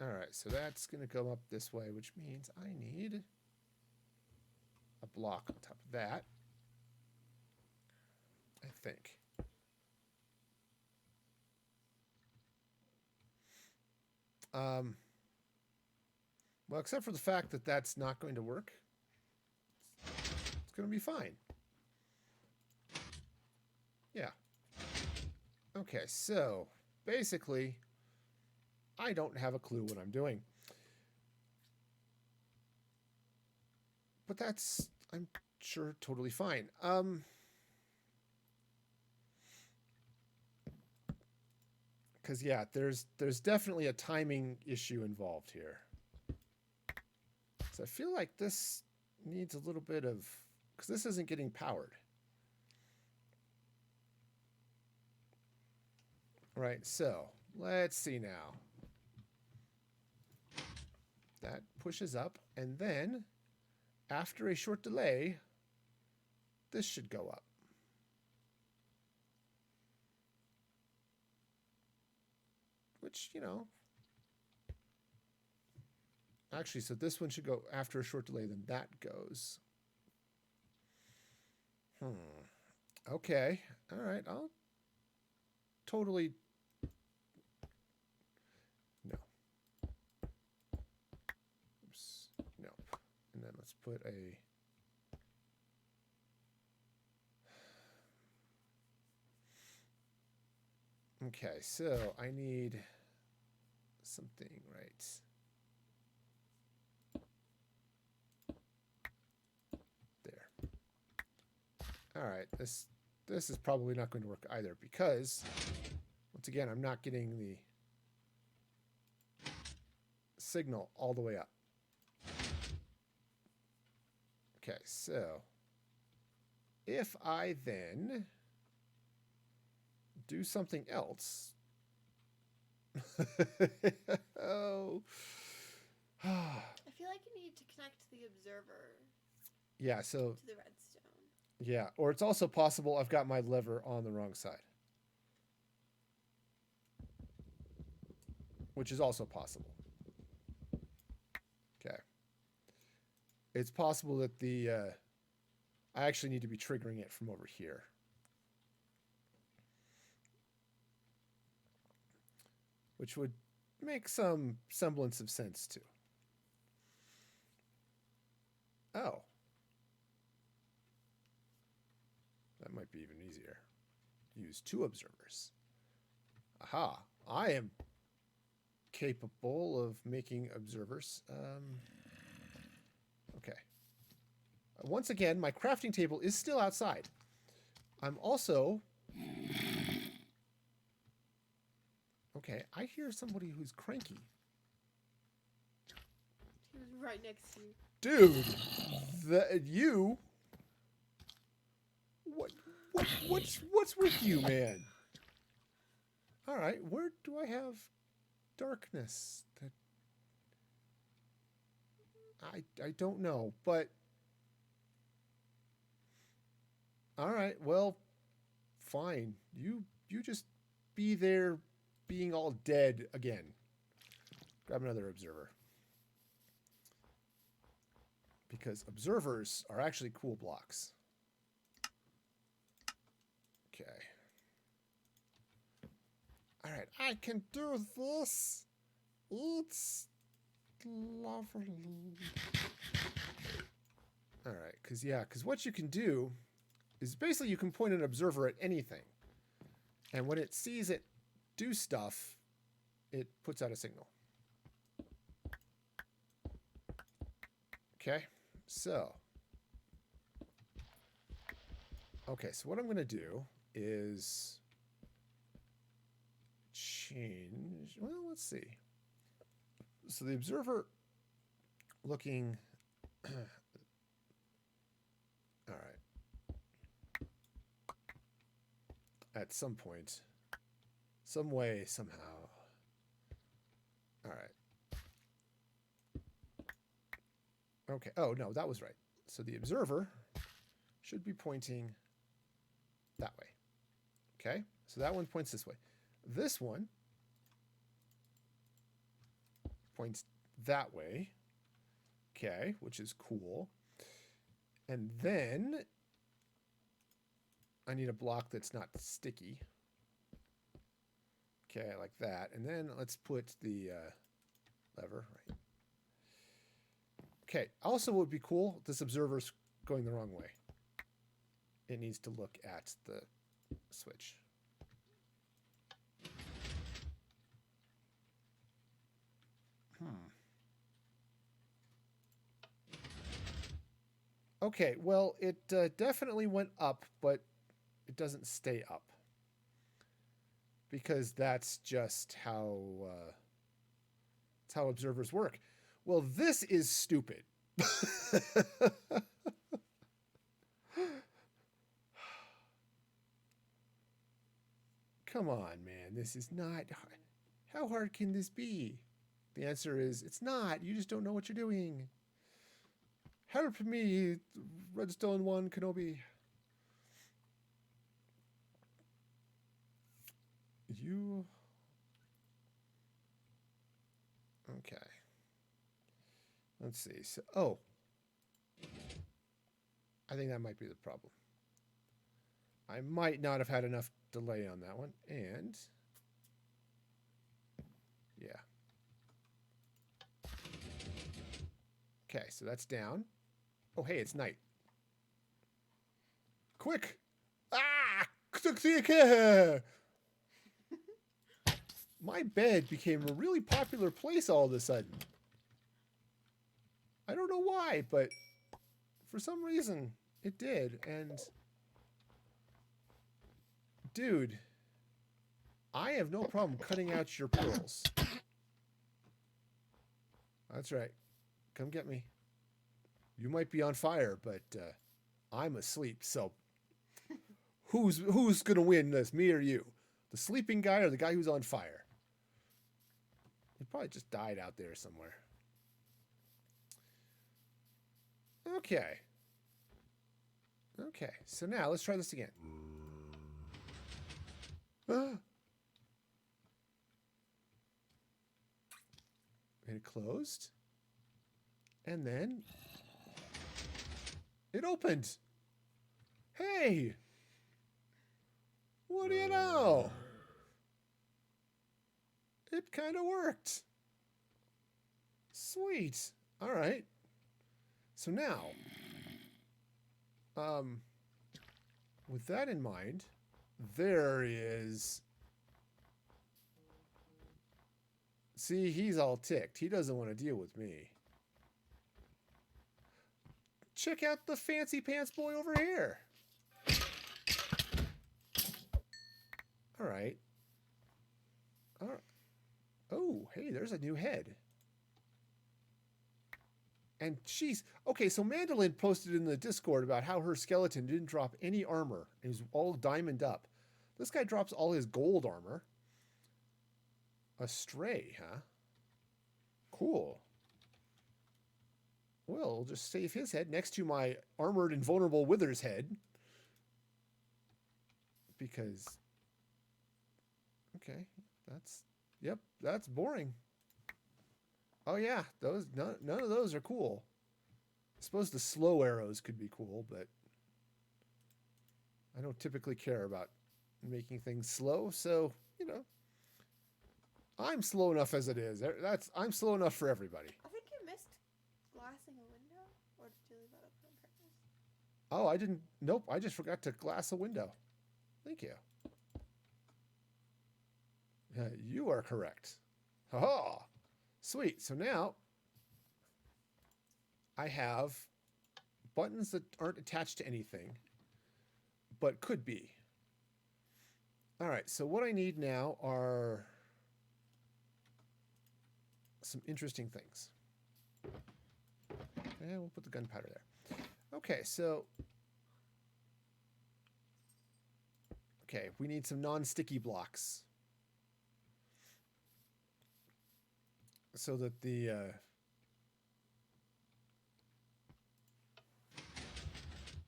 S1: All right, so that's going to come up this way, which means I need a block on top of that, I think. Well, except for the fact that that's not going to work, it's going to be fine. Yeah. Okay, so basically, I don't have a clue what I'm doing. But that's, I'm sure, totally fine. Because, yeah, there's definitely a timing issue involved here. So I feel like this needs a little bit of... Because this isn't getting powered. Right, so let's see now. That pushes up, and then after a short delay, this should go up. Which, you know, actually, so this one should go after a short delay, then that goes. Okay, all right, I'll totally... No. Oops, no. And then let's put a... Okay, so I need something right. There. All right, this is probably not going to work either because, once again, I'm not getting the signal all the way up. Okay, so if I then do something else. Oh.
S2: I feel like you need to connect the observer.
S1: Yeah, so
S2: to the redstone.
S1: Yeah, or it's also possible I've got my lever on the wrong side. Which is also possible. Okay. It's possible that the I actually need to be triggering it from over here. Which would make some semblance of sense too. Oh. That might be even easier. Use 2 observers. Aha. I am capable of making observers. Okay. Once again, my crafting table is still outside. I'm also... Okay, I hear somebody who's cranky.
S2: He was right next to you.
S1: Dude, you... What's with you, man? All right, where do I have darkness? That I don't know, but all right, well, fine. You just be there being all dead again. Grab another observer. Because observers are actually cool blocks. Okay. All right, I can do this. It's lovely. All right, because what you can do is basically you can point an observer at anything. And when it sees it do stuff, it puts out a signal. Okay, so what I'm going to do is change, well, let's see. So the observer looking, all right, at some point, some way, somehow. All right. Okay, oh no, that was right. So the observer should be pointing that way. Okay, so that one points this way. This one points that way. Okay, which is cool. And then I need a block that's not sticky. Okay, like that. And then let's put the lever, right? Okay, also what would be cool, this observer's going the wrong way. It needs to look at the switch. Okay, well, it definitely went up, but it doesn't stay up. Because that's just how observers work. Well, this is stupid. Come on, man. This is not hard. How hard can this be? The answer is, it's not. You just don't know what you're doing. Help me, Redstone 1 Kenobi. You... Okay. Let's see. So, oh. I think that might be the problem. I might not have had enough delay on that one. And... yeah. Okay, so that's down. Oh, hey, it's night. Quick! Ah! My bed became a really popular place all of a sudden. I don't know why, but for some reason it did. And dude, I have no problem cutting out your pearls. That's right. Come get me. You might be on fire, but I'm asleep. So who's gonna win this, me or you? The sleeping guy or the guy who's on fire? He probably just died out there somewhere. Okay. Okay, so now let's try this again. And it closed. And then it opened. Hey! What do you know? It kind of worked. Sweet. All right. So now, with that in mind, there is... See, he's all ticked. He doesn't want to deal with me. Check out the fancy pants boy over here. All right. All right. Oh, hey, there's a new head. And she's... Okay, so Mandolin posted in the Discord about how her skeleton didn't drop any armor. It was all diamond up. This guy drops all his gold armor. A stray, huh? Cool. Well, we'll just save his head next to my armored invulnerable Wither's head. Because... Okay, that's... Yep, that's boring. Oh yeah, those none of those are cool. I suppose the slow arrows could be cool, but I don't typically care about making things slow, so, you know. I'm slow enough as it is. I'm slow enough for everybody.
S2: I think you missed glassing a window, or did you leave that open on purpose?
S1: Oh, I didn't. Nope, I just forgot to glass a window. Thank you. You are correct. Ha! Sweet. So now I have buttons that aren't attached to anything, but could be. All right, so what I need now are some interesting things. Yeah, we'll put the gunpowder there. Okay, so... Okay, we need some non-sticky blocks. So that the...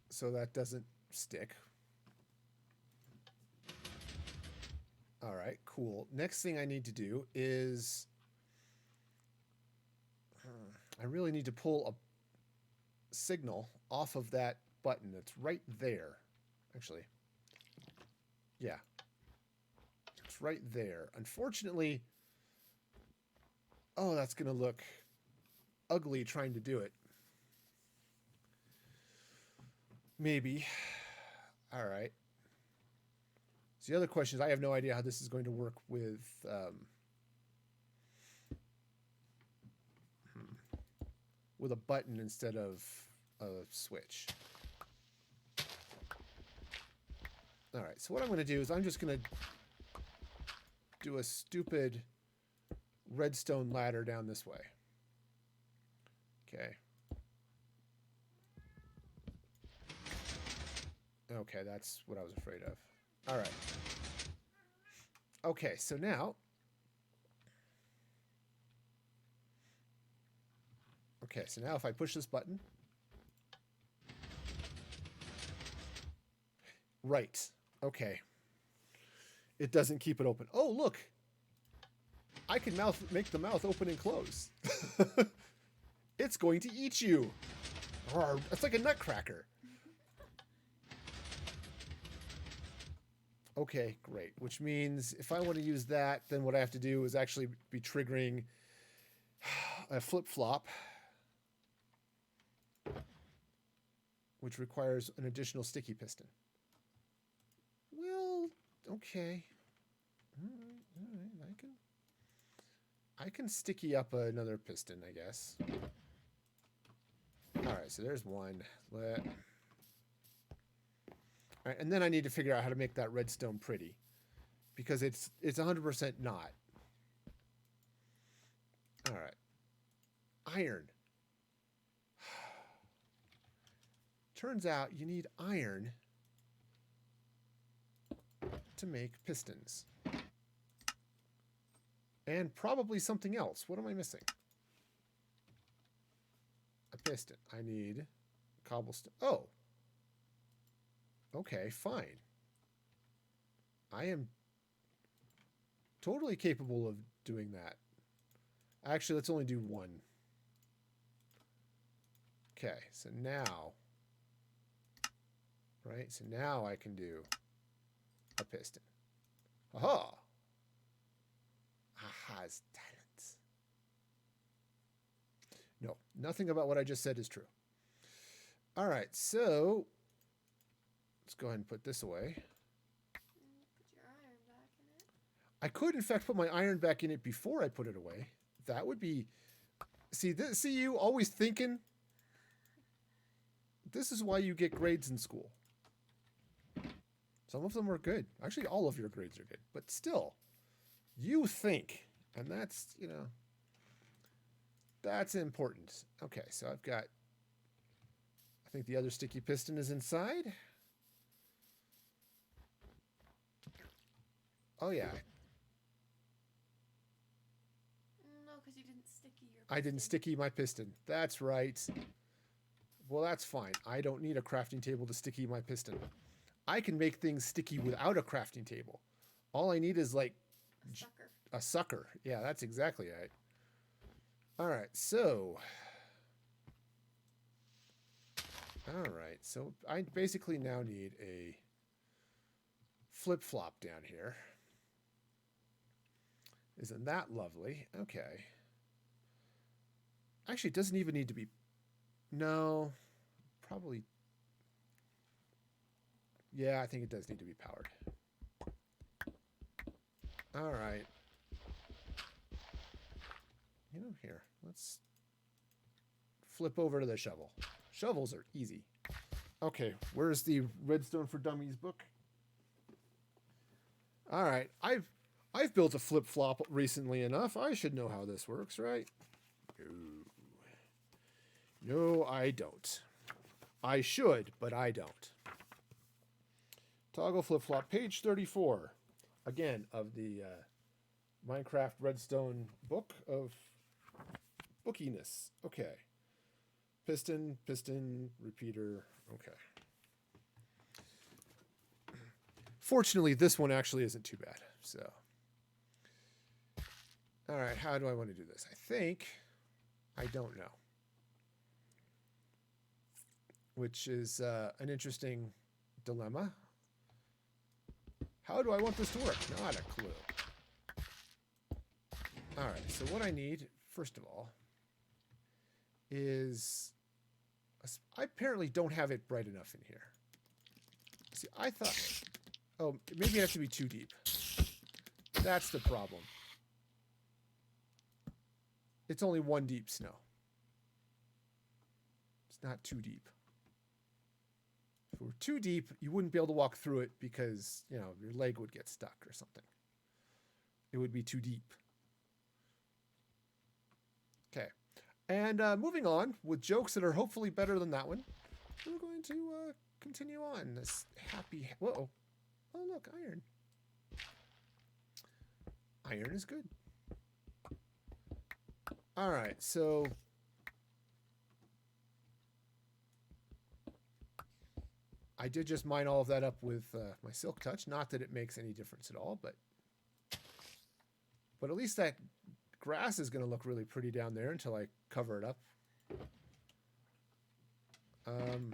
S1: so that doesn't stick. All right, cool. Next thing I need to do is I really need to pull a signal off of that button that's right there. Actually, yeah, it's right there. Unfortunately, oh, that's going to look ugly trying to do it. Maybe. All right. So the other question is, I have no idea how this is going to work with a button instead of a switch. All right, so what I'm going to do is I'm just going to do a stupid redstone ladder down this way. Okay. Okay, that's what I was afraid of. All right. Okay, so now... Okay, so now if I push this button... Right. Okay. It doesn't keep it open. Oh, look! I can make the mouth open and close. It's going to eat you! It's like a nutcracker. Okay, great. Which means if I want to use that, then what I have to do is actually be triggering a flip-flop, which requires an additional sticky piston. Well, okay. All right. I can sticky up another piston, I guess. All right, so there's one. All right, and then I need to figure out how to make that redstone pretty, because it's 100% not. All right. Iron. Turns out you need iron to make pistons. And probably something else. What am I missing? A piston. I need cobblestone. Oh. Okay, fine. I am totally capable of doing that. Actually, let's only do one. Okay, so now... Right, so now I can do a piston. Aha! Aha's talents. No, nothing about what I just said is true. All right, so let's go ahead and put this away.
S2: Put your iron back in it.
S1: I could, in fact, put my iron back in it before I put it away. That would be... See you always thinking? This is why you get grades in school. Some of them are good. Actually, all of your grades are good. But still, you think. And that's, you know, that's important. Okay, so I've got... I think the other sticky piston is inside. Oh, yeah.
S2: No, because you didn't sticky your piston.
S1: I didn't sticky my piston. That's right. Well, that's fine. I don't need a crafting table to sticky my piston. I can make things sticky without a crafting table. All I need is, like...
S2: A sucker.
S1: A sucker. Yeah, that's exactly right. All right, so... All right, so I basically now need a flip-flop down here. Isn't that lovely? Okay. Actually, it doesn't even need to be... No. Probably... Yeah, I think it does need to be powered. All right. You know, here. Let's flip over to the shovel. Shovels are easy. Okay, where's the Redstone for Dummies book? All right, I've built a flip-flop recently enough. I should know how this works, right? No, I don't. I should, but I don't. Toggle flip-flop, page 34. Again, of the Minecraft Redstone book of bookiness. Okay. Piston, repeater. Okay. Fortunately, this one actually isn't too bad. So, all right, how do I want to do this? I think I don't know, which is an interesting dilemma. How do I want this to work? Not a clue. All right, so what I need, first of all, is... I apparently don't have it bright enough in here. See, I thought... Oh, maybe it has to be too deep. That's the problem. It's only 1 deep snow. It's not too deep. If it were too deep, you wouldn't be able to walk through it because, you know, your leg would get stuck or something. It would be too deep. Okay. And moving on with jokes that are hopefully better than that one, we're going to continue on this happy... Whoa. Oh, look, iron. Iron is good. All right, so... I did just mine all of that up with my silk touch. Not that it makes any difference at all, but at least that grass is going to look really pretty down there until I cover it up. I'm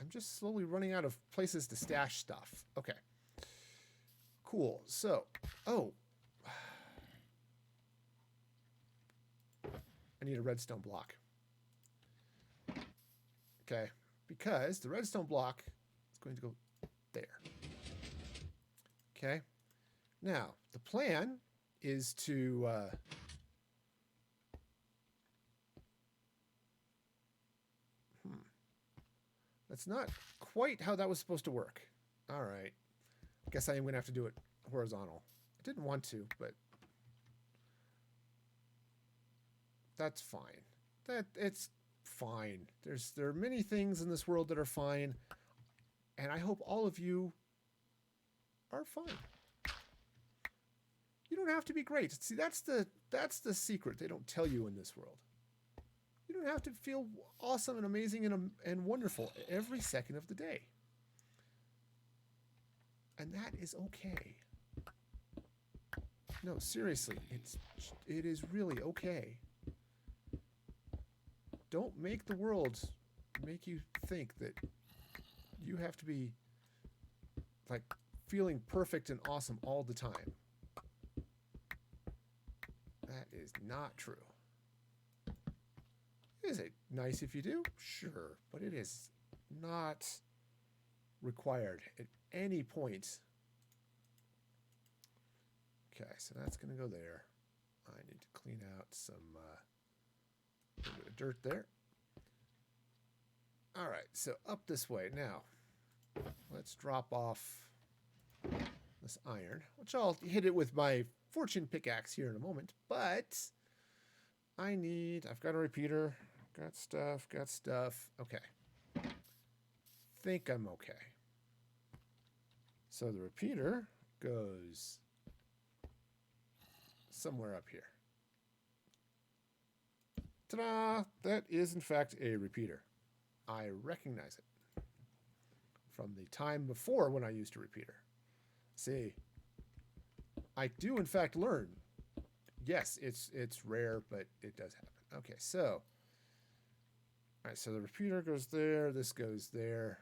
S1: just slowly running out of places to stash stuff. Okay. Cool. So, oh. I need a redstone block. Okay. Because the redstone block is going to go there. Okay. Now, the plan is to... That's not quite how that was supposed to work. All right. Guess I am going to have to do it horizontal. I didn't want to, but that's fine. It's fine. There are many things in this world that are fine, and I hope all of you are fine. You don't have to be great. See, that's the secret they don't tell you in this world. You don't have to feel awesome and amazing and wonderful every second of the day. And that is okay. No, seriously, it is really okay. Don't make the world make you think that you have to be like feeling perfect and awesome all the time. That is not true. Is it nice if you do? Sure, but it is not required at any point. Okay, so that's going to go there. I need to clean out some little bit of dirt there. All right, so up this way. Now, let's drop off this iron, which I'll hit it with my fortune pickaxe here in a moment, but I've got a repeater. Got stuff. Okay. Think I'm okay. So the repeater goes somewhere up here. Ta-da! That is, in fact, a repeater. I recognize it from the time before when I used a repeater. See, I do, in fact, learn. Yes, it's rare, but it does happen. Okay, so... All right, so the repeater goes there. This goes there.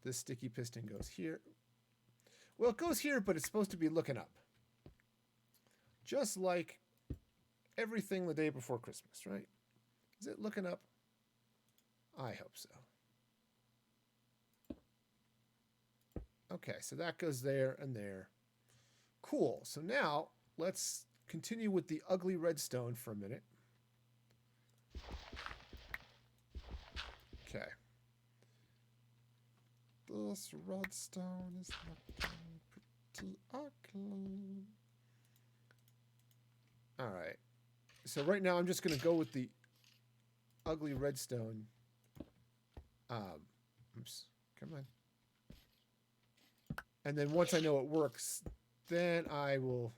S1: This sticky piston goes here. Well, it goes here, but it's supposed to be looking up. Just like everything the day before Christmas, right? Is it looking up? I hope so. Okay, so that goes there and there. Cool. So now let's continue with the ugly redstone for a minute. Okay. This redstone is looking pretty ugly. All right. So right now I'm just going to go with the ugly redstone. Oops. Come on. And then once I know it works, then I will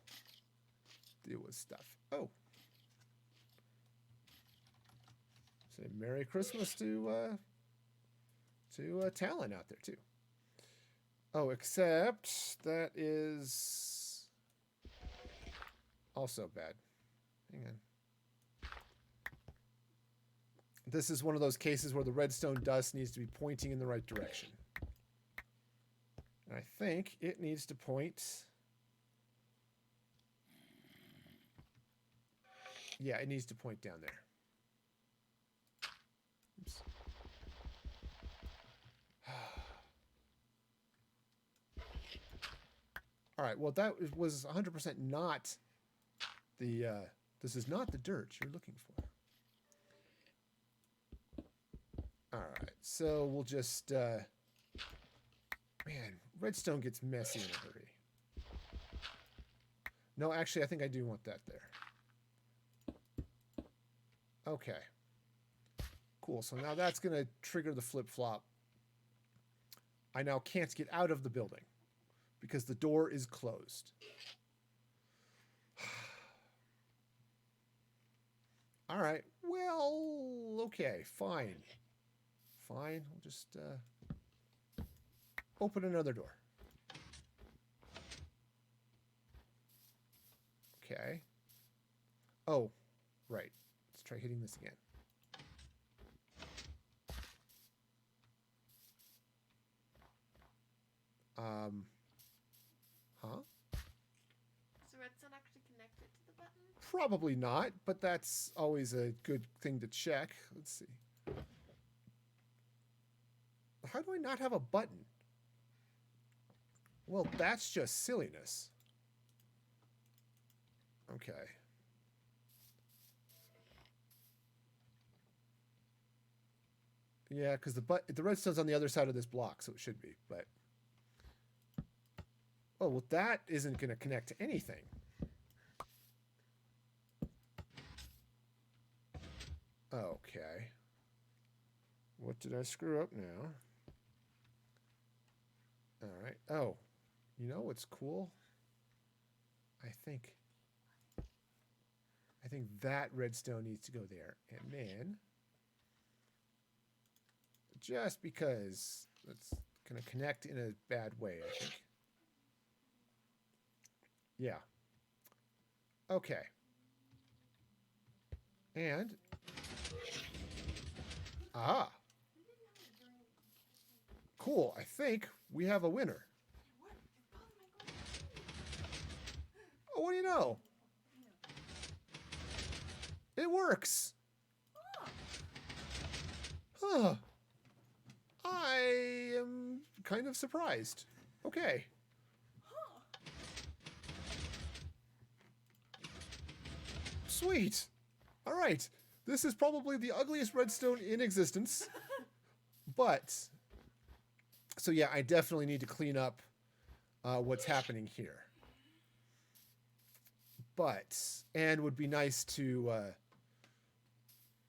S1: deal with stuff. Oh. Say Merry Christmas to Talon out there too. Oh, except that is also bad. Hang on. This is one of those cases where the redstone dust needs to be pointing in the right direction. And I think it needs to point... Yeah, it needs to point down there. Oops. All right, well, that was 100% not the... this is not the dirt you're looking for. All right, so we'll just... man, redstone gets messy in a hurry. No, actually, I think I do want that there. Okay. Cool, so now that's going to trigger the flip-flop. I now can't get out of the building because the door is closed. All right, well, okay, fine. Fine, we'll just open another door. Okay. Oh, right. Let's try hitting this again. Huh?
S2: Is the redstone actually connected to the button?
S1: Probably not, but that's always a good thing to check. Let's see. How do I not have a button? Well, that's just silliness. Okay. Yeah, because the redstone's on the other side of this block, so it should be, but... Oh, well, that isn't going to connect to anything. Okay. What did I screw up now? All right. Oh, you know what's cool? I think that redstone needs to go there. And then, just because it's going to connect in a bad way, I think. Yeah. Okay. And... Aha. Cool. I think we have a winner. Oh, what do you know? It works. Huh. I am kind of surprised. Okay. Sweet. All right. This is probably the ugliest redstone in existence. But, so yeah, I definitely need to clean up what's happening here. But, and would be nice to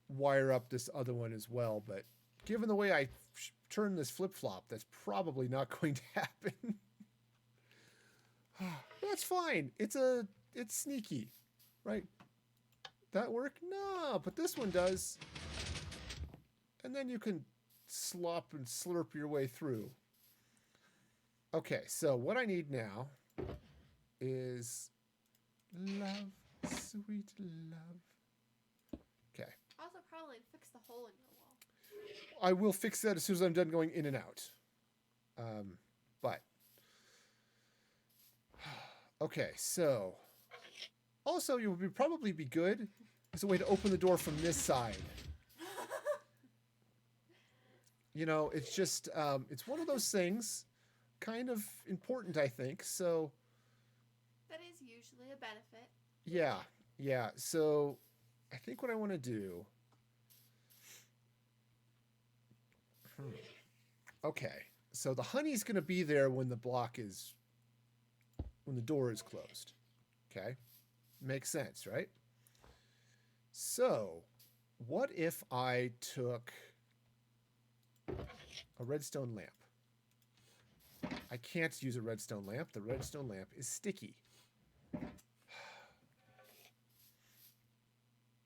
S1: wire up this other one as well. But given the way I turn this flip-flop, that's probably not going to happen. That's fine. It's sneaky, right? That work? No, but this one does. And then you can slop and slurp your way through. Okay, so what I need now is love, sweet love. Okay.
S2: Also, probably fix the hole in your wall.
S1: I will fix that as soon as I'm done going in and out. But Okay, so also it would probably be good as a way to open the door from this side. You know, it's just it's one of those things, kind of important, I think. So
S2: That is usually a benefit.
S1: yeah, yeah. So I think what I want to do. Okay, so the honey's going to be there when the door is closed. Okay, makes sense, right? So, what if I took a redstone lamp? I can't use a redstone lamp. The redstone lamp is sticky.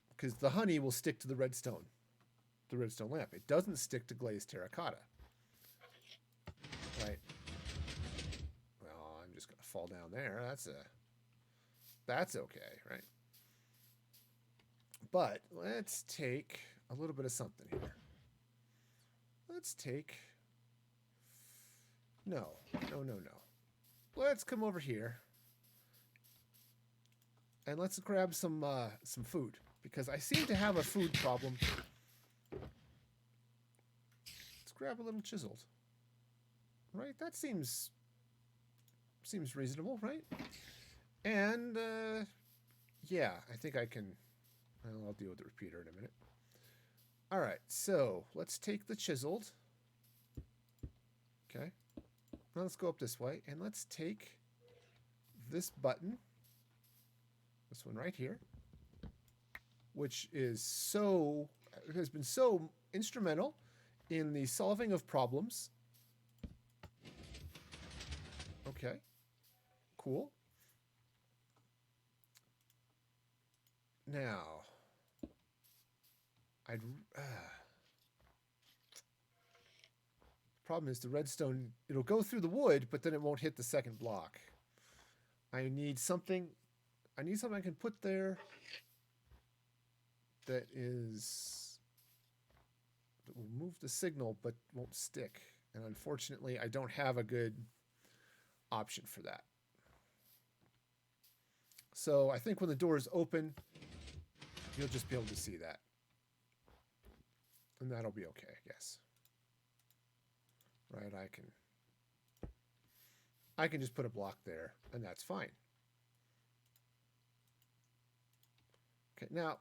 S1: Because the honey will stick to the redstone lamp. It doesn't stick to glazed terracotta. Right. Well, I'm just going to fall down there. That's okay, right? But let's take a little bit of something here. Let's take... No. Let's come over here. And let's grab some food. Because I seem to have a food problem. Let's grab a little chiseled. Right? That seems reasonable, right? And, yeah, I think I can... Well, I'll deal with the repeater in a minute. All right, so let's take the chiseled. Okay. Now let's go up this way, and let's take this button, this one right here, which has been so instrumental in the solving of problems. Okay, cool. Now, problem is the redstone, it'll go through the wood, but then it won't hit the second block. I need something I can put there that will move the signal but won't stick. And unfortunately, I don't have a good option for that. So I think when the door is open, you'll just be able to see that. And that'll be okay, I guess. Right, I can just put a block there, and that's fine. Okay, now,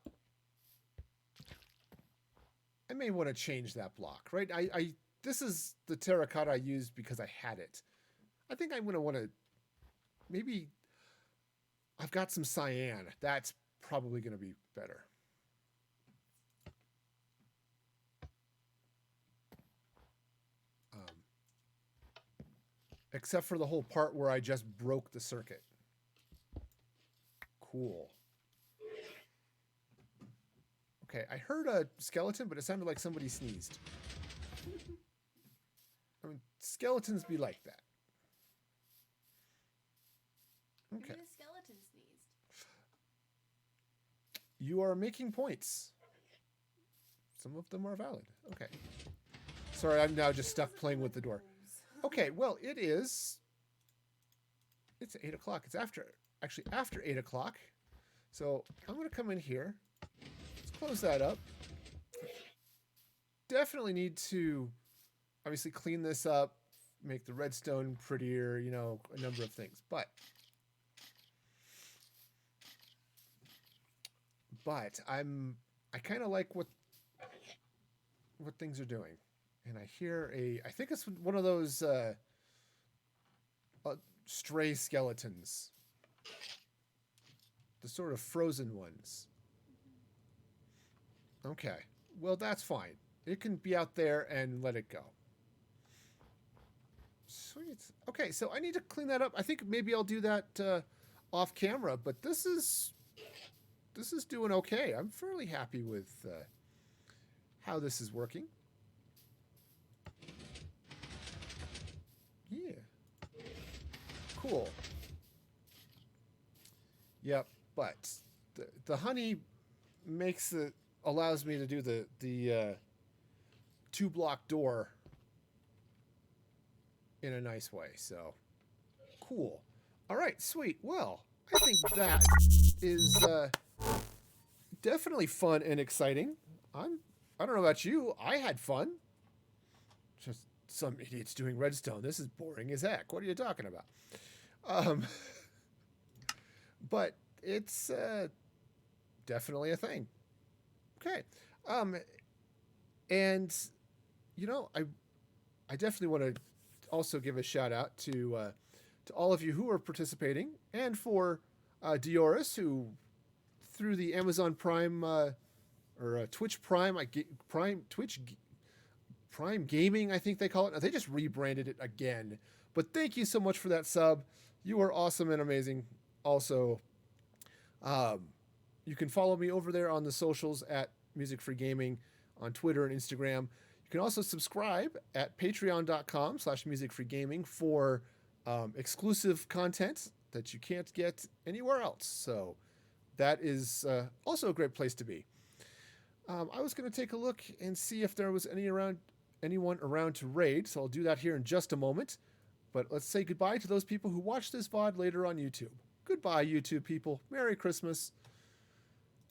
S1: I may want to change that block, right? This is the terracotta I used because I had it. I think I'm going to want to, maybe, I've got some cyan. That's probably going to be better. Except for the whole part where I just broke the circuit. Cool. Okay, I heard a skeleton, but it sounded like somebody sneezed. I mean, skeletons be like that. Okay.
S2: Maybe the skeleton sneezed.
S1: You are making points. Some of them are valid. Okay. Sorry, I'm now just stuck playing with the door. Okay, well, it's 8 o'clock. It's after 8 o'clock. So I'm going to come in here. Let's close that up. Definitely need to obviously clean this up, make the redstone prettier, you know, a number of things. But I kind of like what things are doing. And I hear I think it's one of those stray skeletons. The sort of frozen ones. Okay. Well, that's fine. It can be out there and let it go. Sweet. Okay, so I need to clean that up. I think maybe I'll do that off camera, but this is doing okay. I'm fairly happy with how this is working. Yeah. Cool. Yep, but the honey allows me to do the 2-block door in a nice way. So cool. All right, sweet. Well, I think that is definitely fun and exciting. I don't know about you. I had fun. Just some idiots doing redstone. This is boring as heck. What are you talking about? Um, but it's definitely a thing. Okay. Um, and you know, I definitely want to also give a shout out to all of you who are participating, and for Dioris, who through the Amazon Prime or Twitch Prime, Prime Twitch Prime Gaming, I think they call it. They just rebranded it again. But thank you so much for that sub. You are awesome and amazing. Also, um, you can follow me over there on the socials at Music Free Gaming on Twitter and Instagram. You can also subscribe at patreon.com/musicfreegaming for exclusive content that you can't get anywhere else. So that is also a great place to be. I was going to take a look and see if there was anyone around to raid, so I'll do that here in just a moment. But let's say goodbye to those people who watch this VOD later on YouTube. Goodbye, YouTube people. Merry Christmas.